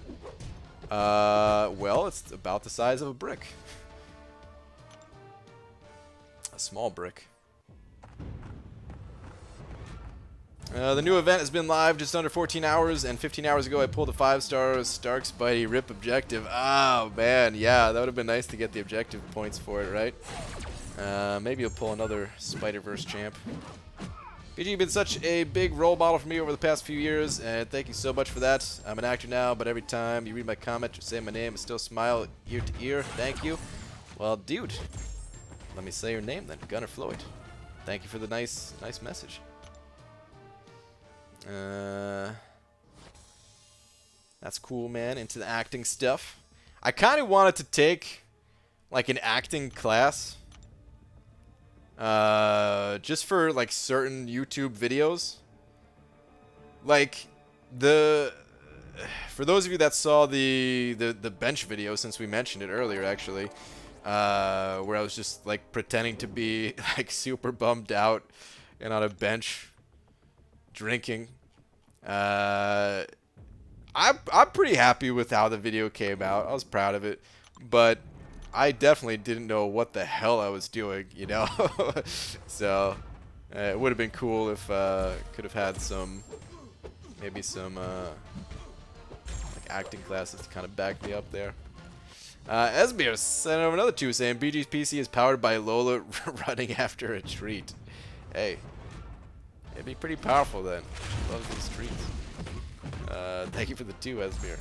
Speaker 1: well, it's about the size of a brick. A small brick. The new event has been live just under 14 hours, and 15 hours ago I pulled a 5-star Stark Spidey Rip objective. Oh, man, yeah, that would have been nice to get the objective points for it, right? Maybe you'll pull another Spider-Verse champ. BG, you've been such a big role model for me over the past few years, and thank you so much for that. I'm an actor now, but every time you read my comment or say my name, I still smile ear to ear. Thank you. Well, dude, let me say your name then, Gunnar Floyd. Thank you for the nice message. That's cool, man. Into the acting stuff. I kind of wanted to take like an acting class. Just for like certain YouTube videos. Like for those of you that saw the bench video, since we mentioned it earlier actually, where I was just like pretending to be like super bummed out and on a bench drinking. I'm pretty happy with how the video came out. I was proud of it, but I definitely didn't know what the hell I was doing, you know? So, it would have been cool if could have had maybe some like acting classes to kind of back me up there. Esbir sent over another 2 saying BG's PC is powered by Lola running after a treat. Hey, it'd be pretty powerful then. She loves these treats. Thank you for the 2, Esbir.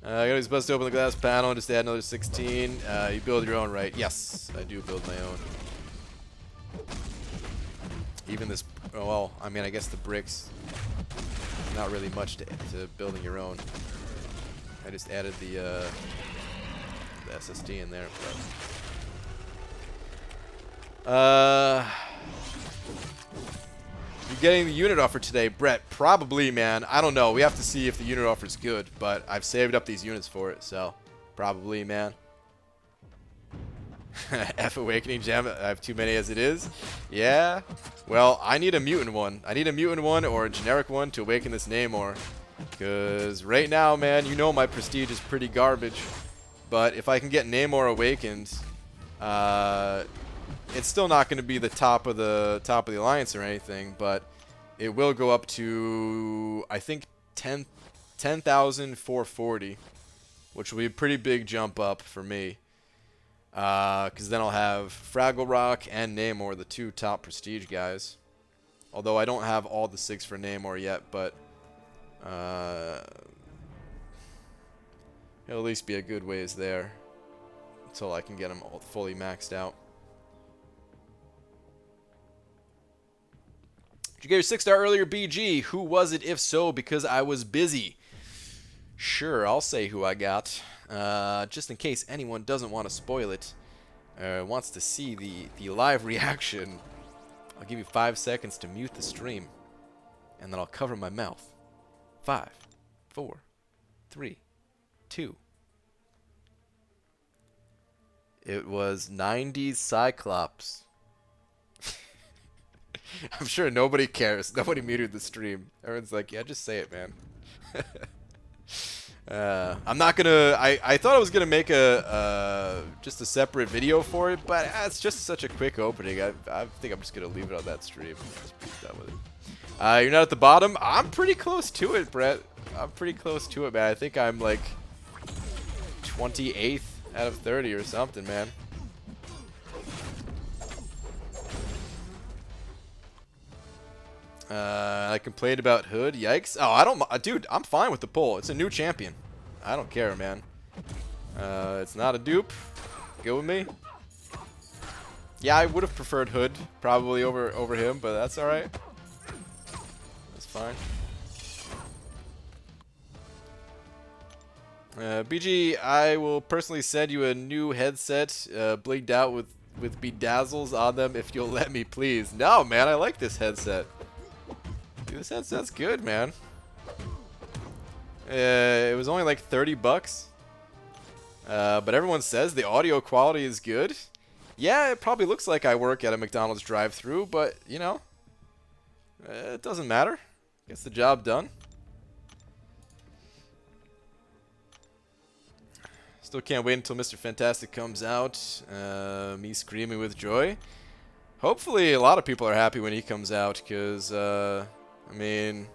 Speaker 1: You're supposed to open the glass panel and just add another 16. You build your own, right? Yes, I do build my own. Even this, oh, well, I mean, I guess the bricks, not really much to building your own. I just added the SSD in there. But. You getting the unit offer today, Brett? Probably, man. I don't know. We have to see if the unit offer is good, but I've saved up these units for it, so probably, man. F Awakening Gem. I have too many as it is. Yeah. Well, I need a mutant one. I need a mutant one or a generic one to awaken this Namor. Because right now, man, you know my prestige is pretty garbage. But if I can get Namor awakened, it's still not going to be the top of the alliance or anything, but it will go up to, I think, 10,440, which will be a pretty big jump up for me. Because then I'll have Fraggle Rock and Namor, the 2 top prestige guys. Although I don't have all the 6 for Namor yet, but it'll at least be a good ways there until I can get them all fully maxed out. Did you get your 6-star earlier, BG? Who was it? If so, because I was busy. Sure, I'll say who I got. Just in case anyone doesn't want to spoil it, wants to see the live reaction, I'll give you 5 seconds to mute the stream, and then I'll cover my mouth. 5, 4, 3, 2. It was 90s Cyclops. I'm sure nobody cares. Nobody muted the stream. Everyone's like, yeah, just say it, man. I'm not gonna. I thought I was gonna make a just a separate video for it, but it's just such a quick opening. I think I'm just gonna leave it on that stream. Just be done with it. You're not at the bottom. I'm pretty close to it, Brett. I'm pretty close to it, man. I think I'm like 28th out of 30 or something, man. I complained about Hood. Yikes. Oh, I don't... Dude, I'm fine with the poll. It's a new champion. I don't care, man. It's not a dupe. Go with me. Yeah, I would have preferred Hood probably over him, but that's alright. That's fine. BG, I will personally send you a new headset blinged out with bedazzles on them if you'll let me, please. No, man, I like this headset. Dude, this headset's good, man. It was only like 30 bucks. But everyone says the audio quality is good. Yeah, it probably looks like I work at a McDonald's drive-thru, but, you know, it doesn't matter. Gets the job done. Still can't wait until Mr. Fantastic comes out. Me screaming with joy. Hopefully a lot of people are happy when he comes out, because, I mean,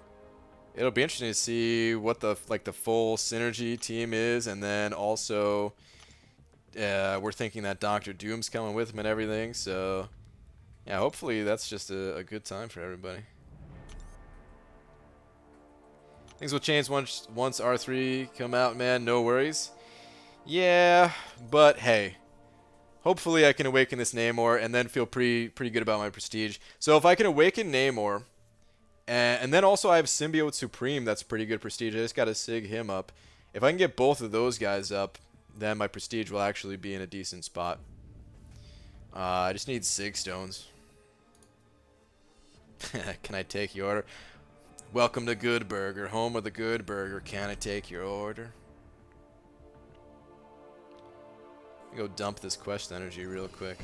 Speaker 1: it'll be interesting to see what the full synergy team is, and then also we're thinking that Dr. Doom's coming with him and everything, so yeah, hopefully that's just a good time for everybody. Things will change once R3 come out, man, no worries. Yeah, but hey, hopefully I can awaken this Namor and then feel pretty good about my prestige. So if I can awaken Namor, and then also I have Symbiote Supreme, that's pretty good prestige. I just got to sig him up. If I can get both of those guys up, then my prestige will actually be in a decent spot. I just need Sig Stones. Can I take your order? Welcome to Good Burger, home of the Good Burger. Can I take your order? Go dump this quest energy real quick.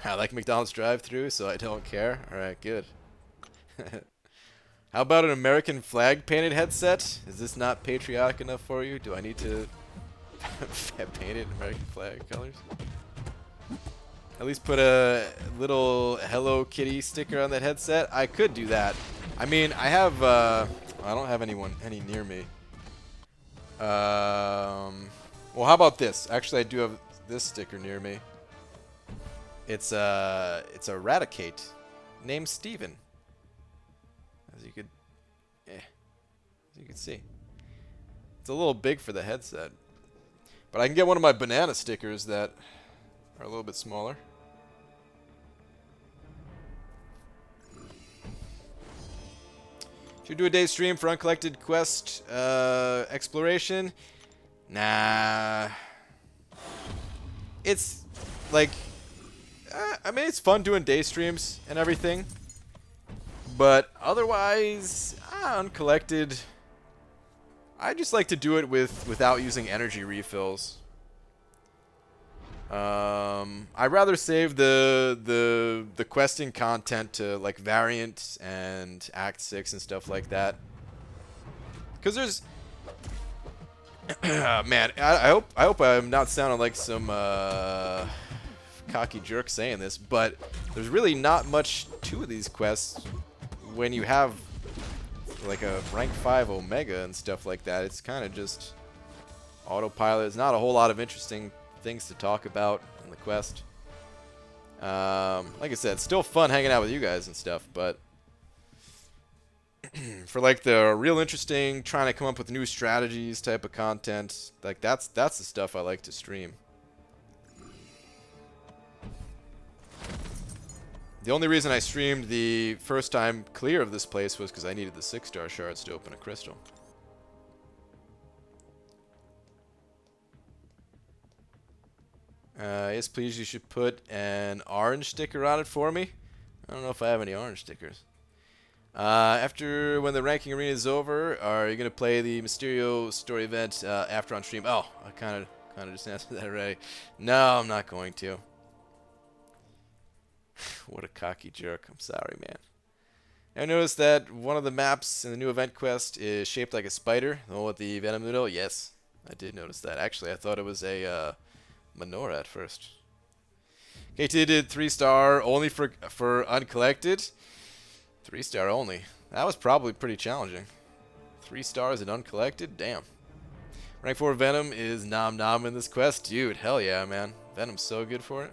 Speaker 1: I like McDonald's drive-thru, so I don't care. Alright, good. How about an American flag painted headset? Is this not patriotic enough for you? Do I need to paint it American flag colors? At least put a little Hello Kitty sticker on that headset. I could do that. I mean, I have, I don't have any near me. Well, how about this? Actually, I do have this sticker near me. It's a Raticate named Steven. As you could see. It's a little big for the headset. But I can get one of my banana stickers that are a little bit smaller. Should we do a day stream for uncollected quest exploration? Nah. It's like, I mean, it's fun doing day streams and everything, but otherwise, uncollected, I just like to do it without using energy refills. I'd rather save the questing content to like Variant and Act 6 and stuff like that, because there's man, I hope I'm not sounding like some cocky jerk saying this, but there's really not much to these quests when you have like a rank 5 Omega and stuff like that. It's kind of just autopilot. There's not a whole lot of interesting things to talk about in the quest. Like I said, it's still fun hanging out with you guys and stuff, but for like the real interesting, trying to come up with new strategies type of content, like that's the stuff I like to stream. The only reason I streamed the first time clear of this place was because I needed the 6-star shards to open a crystal. Yes, please, you should put an orange sticker on it for me. I don't know if I have any orange stickers. After when the ranking arena is over, are you gonna play the Mysterio story event after on stream? Oh, I kind of just answered that already. No, I'm not going to. What a cocky jerk. I'm sorry, man. I noticed that one of the maps in the new event quest is shaped like a spider. The one with the venom noodle. Yes, I did notice that. Actually, I thought it was a menorah at first. KT did 3-star only for uncollected. 3-star only. That was probably pretty challenging. 3 stars and uncollected? Damn. Rank 4 Venom is nom nom in this quest. Dude, hell yeah, man. Venom's so good for it.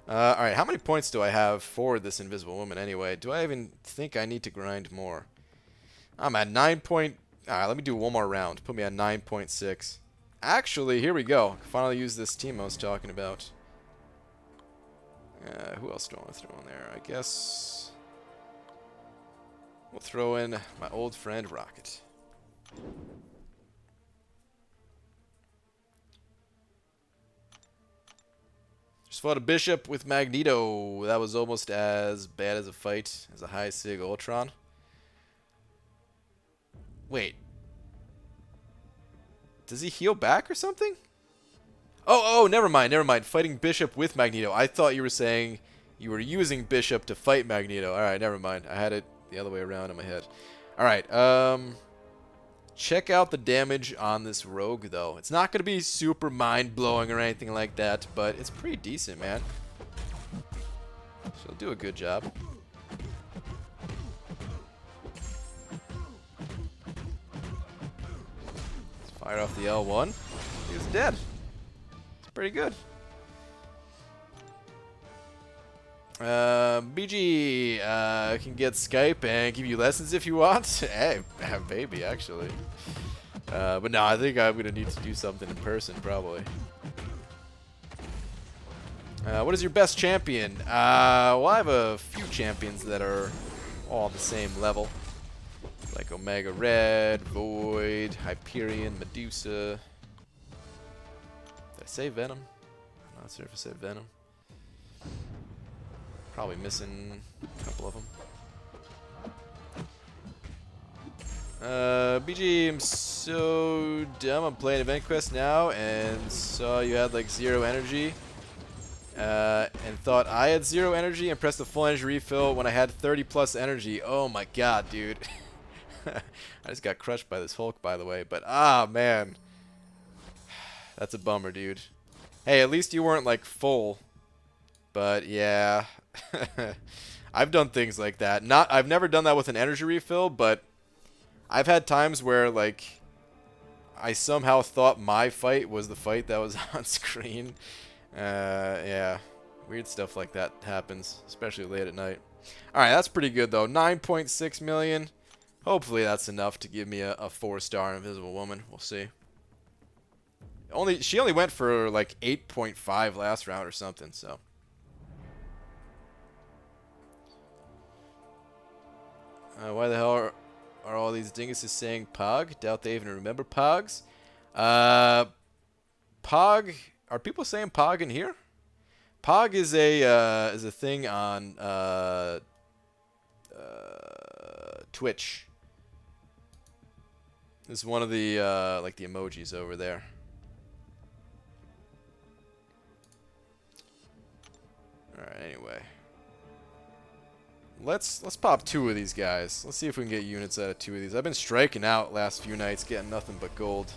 Speaker 1: Alright, how many points do I have for this Invisible Woman anyway? Do I even think I need to grind more? I'm at 9 point... Alright, let me do one more round. Put me at 9.6. Actually, here we go. Finally use this team I was talking about. Who else do I want to throw in there? I guess... we'll throw in my old friend Rocket. Just fought a bishop with Magneto. That was almost as bad as a fight as a high Sig Ultron. Wait. Does he heal back or something? Oh, never mind, never mind. Fighting Bishop with Magneto. I thought you were saying you were using Bishop to fight Magneto. Alright, never mind. I had it the other way around in my head. Alright, check out the damage on this rogue, though. It's not going to be super mind-blowing or anything like that, but it's pretty decent, man. She'll do a good job. Let's fire off the L1. He's dead. It's pretty good. BG can get Skype and give you lessons if you want. Hey, maybe, actually. But no, I think I'm going to need to do something in person, probably. What is your best champion? Well, I have a few champions that are all on the same level. Like Omega Red, Void, Hyperion, Medusa. Did I say Venom? I'm not sure if I said Venom. Probably missing a couple of them. BG, I'm so dumb. I'm playing Event Quest now and saw you had like 0 energy. And thought I had 0 energy and pressed the full energy refill when I had 30 plus energy. Oh my god, dude. I just got crushed by this Hulk, by the way. But, man. That's a bummer, dude. Hey, at least you weren't like full. But, yeah. I've done things like that. I've never done that with an energy refill, but I've had times where like I somehow thought my fight was the fight that was on screen. Yeah, weird stuff like that happens, especially late at night. All right, that's pretty good though. 9.6 million. Hopefully that's enough to give me a 4-star Invisible Woman. We'll see. She only went for like 8.5 last round or something, so. Why the hell are all these dinguses saying Pog? Doubt they even remember Pogs. Pog. Are people saying Pog in here? Pog is a thing on Twitch. This is one of the like the emojis over there. All right. Anyway. Let's pop 2 of these guys. Let's see if we can get units out of 2 of these. I've been striking out last few nights, getting nothing but gold.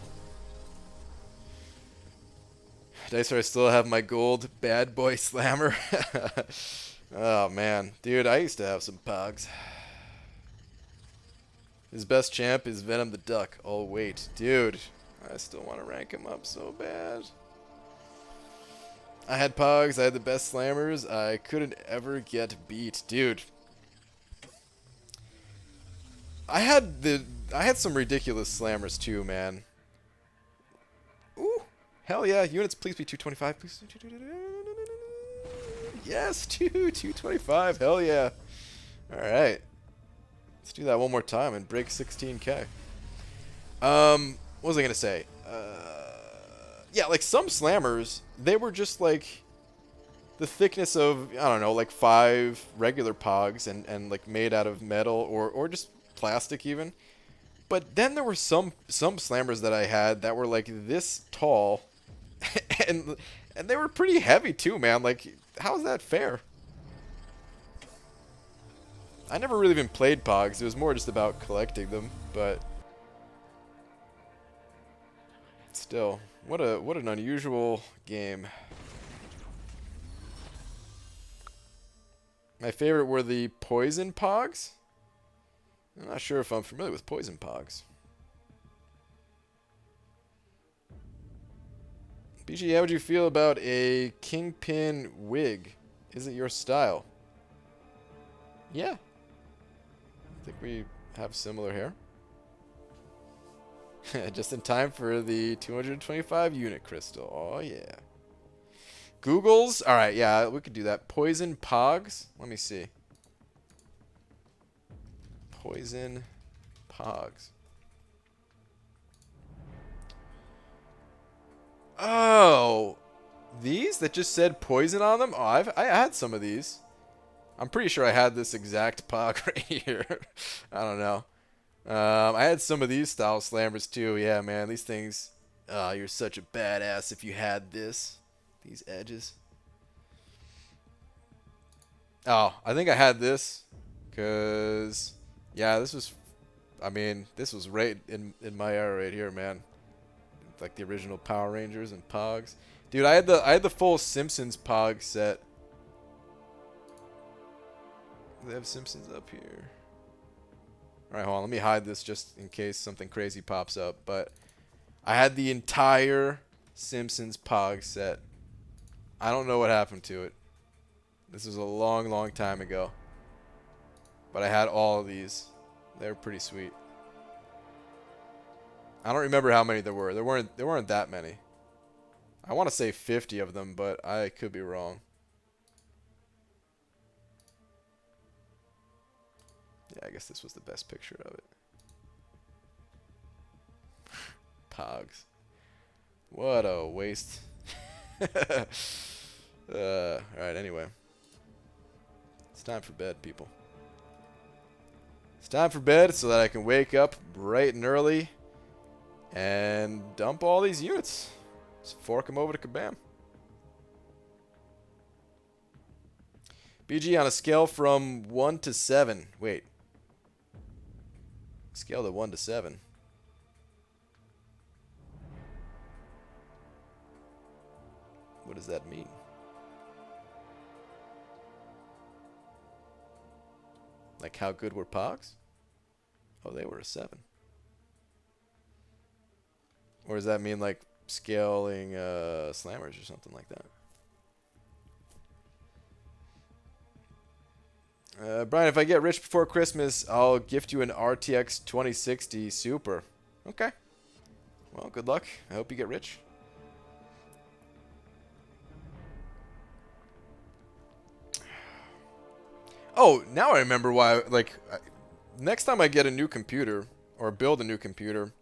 Speaker 1: Dicer, I still have my gold bad boy slammer. Oh man, dude, I used to have some pogs. His best champ is Venom the Duck. Oh wait, dude, I still want to rank him up so bad. I had pogs. I had the best slammers. I couldn't ever get beat, dude. I had some ridiculous slammers too, man. Ooh, hell yeah! Units, please be 225, please. Yes, 225. Hell yeah! All right, let's do that one more time and break 16K. What was I gonna say? Yeah, like some slammers, they were just like the thickness of, I don't know, like 5 regular pogs and like made out of metal or just plastic even. But then there were some slammers that I had that were like this tall and they were pretty heavy too, man. Like, how is that fair? I never really even played Pogs. It was more just about collecting them, but still, what an unusual game. My favorite were the Poison Pogs. I'm not sure if I'm familiar with Poison Pogs. BG, how would you feel about a Kingpin wig? Is it your style? Yeah. I think we have similar hair. Just in time for the 225 unit crystal. Oh, yeah. Googles? Alright, yeah, we could do that. Poison Pogs? Let me see. Poison Pogs. Oh, these that just said poison on them? Oh, I had some of these. I'm pretty sure I had this exact pog right here. I don't know. I had some of these style slammers too. Yeah, man, these things. You're such a badass if you had this. These edges. Oh, I think I had this. Cause yeah, this was. I mean, this was right in my era right here, man. Like the original Power Rangers and Pogs. Dude, I had the full Simpsons Pog set. They have Simpsons up here. Alright, hold on. Let me hide this just in case something crazy pops up. But I had the entire Simpsons Pog set. I don't know what happened to it. This was a long, long time ago. But I had all of these. They were pretty sweet. I don't remember how many there were. There weren't that many. I want to say 50 of them, but I could be wrong. Yeah, I guess this was the best picture of it. Pogs. What a waste. Alright, anyway. It's time for bed, people. It's time for bed so that I can wake up bright and early and dump all these units. Just fork them over to Kabam. BG on a scale from 1 to 7. Wait. Scale to 1 to 7. What does that mean? Like how good were Pogs? Oh, they were a 7. Or does that mean like scaling slammers or something like that? Brian, if I get rich before Christmas, I'll gift you an RTX 2060 Super. Okay. Well, good luck. I hope you get rich. Oh, now I remember why. Like, next time I get a new computer or build a new computer,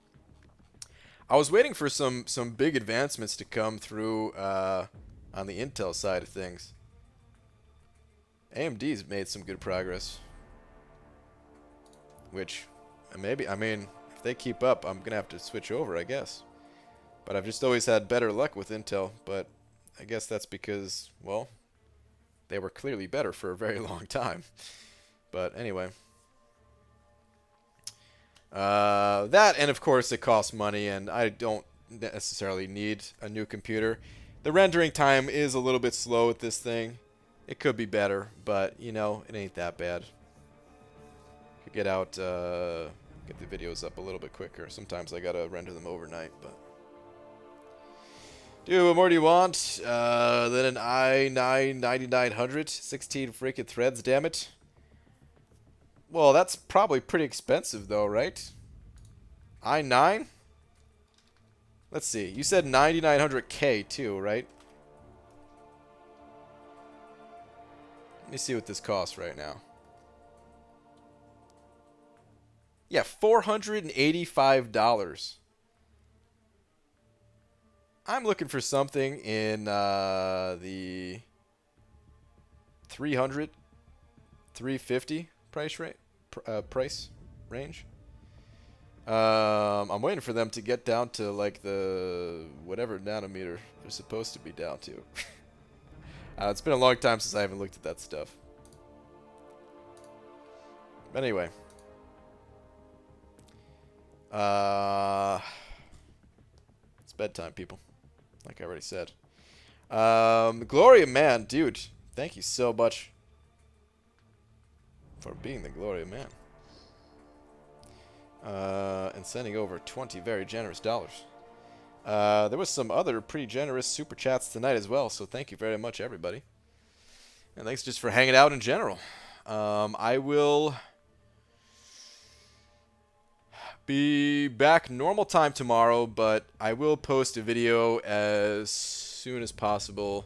Speaker 1: I was waiting for some big advancements to come through on the Intel side of things. AMD's made some good progress, which maybe, I mean, if they keep up, I'm gonna have to switch over, I guess. But I've just always had better luck with Intel. But I guess that's because, well, they were clearly better for a very long time. But anyway. That, and of course it costs money, and I don't necessarily need a new computer. The rendering time is a little bit slow with this thing. It could be better, but, you know, it ain't that bad. Could get out, get the videos up a little bit quicker. Sometimes I gotta render them overnight, but... Dude, what more do you want than an i9-9900? 16 freaking threads, damn it. Well, that's probably pretty expensive, though, right? i9? Let's see. You said 9900K, too, right? Let me see what this costs right now. Yeah, $485. I'm looking for something in the 300, 350 price range. I'm waiting for them to get down to like the whatever nanometer they're supposed to be down to. It's been a long time since I haven't looked at that stuff. But anyway. It's bedtime, people. Like I already said. Gloria Man, dude. Thank you so much for being the Gloria Man. And sending over 20 very generous dollars. There was some other pretty generous super chats tonight as well, so thank you very much, everybody. And thanks just for hanging out in general. I will be back normal time tomorrow, but I will post a video as soon as possible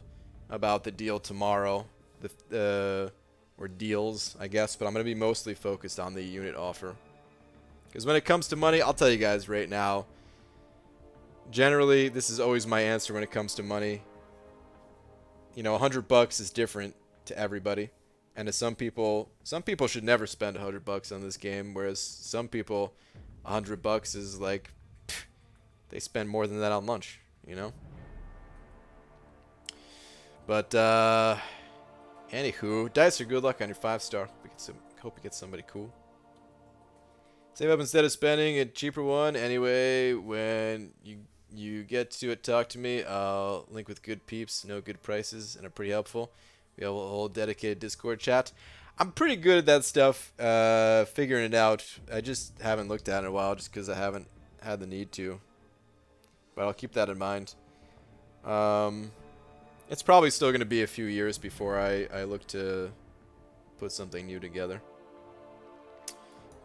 Speaker 1: about the deal tomorrow. Or deals, I guess, but I'm going to be mostly focused on the unit offer. Because when it comes to money, I'll tell you guys right now, generally, this is always my answer when it comes to money. You know, $100 is different to everybody. And to some people should never spend $100 on this game, whereas some people, $100 is like, they spend more than that on lunch, you know? But, anywho, Dicer, good luck on your 5-star. Hope you get somebody cool. Save up instead of spending a cheaper one. Anyway, when you get to it, talk to me. I'll link with good peeps, no good prices, and are pretty helpful. We have a whole dedicated Discord chat. I'm pretty good at that stuff, figuring it out. I just haven't looked at it in a while just because I haven't had the need to. But I'll keep that in mind. It's probably still going to be a few years before I look to put something new together.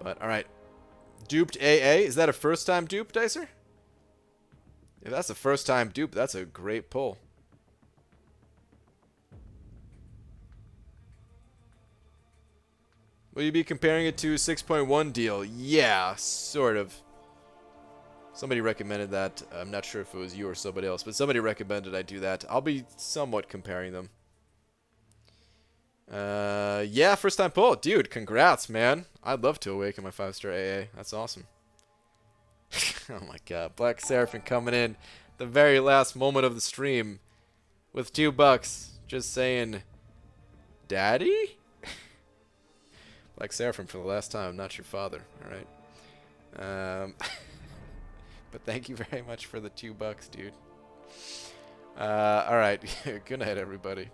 Speaker 1: But, alright. Duped AA? Is that a first-time dupe, Dicer? If that's a first-time dupe, that's a great pull. Will you be comparing it to 6.1 deal? Yeah, sort of. Somebody recommended that. I'm not sure if it was you or somebody else, but somebody recommended I do that. I'll be somewhat comparing them. Yeah, first time pull. Dude, congrats, man. I'd love to awaken my 5-star AA. That's awesome. Oh my god. Black Seraphim coming in the very last moment of the stream with $2. Just saying, Daddy? Black Seraphim for the last time, not your father. Alright. But thank you very much for the $2, dude. Alright. Good night, everybody.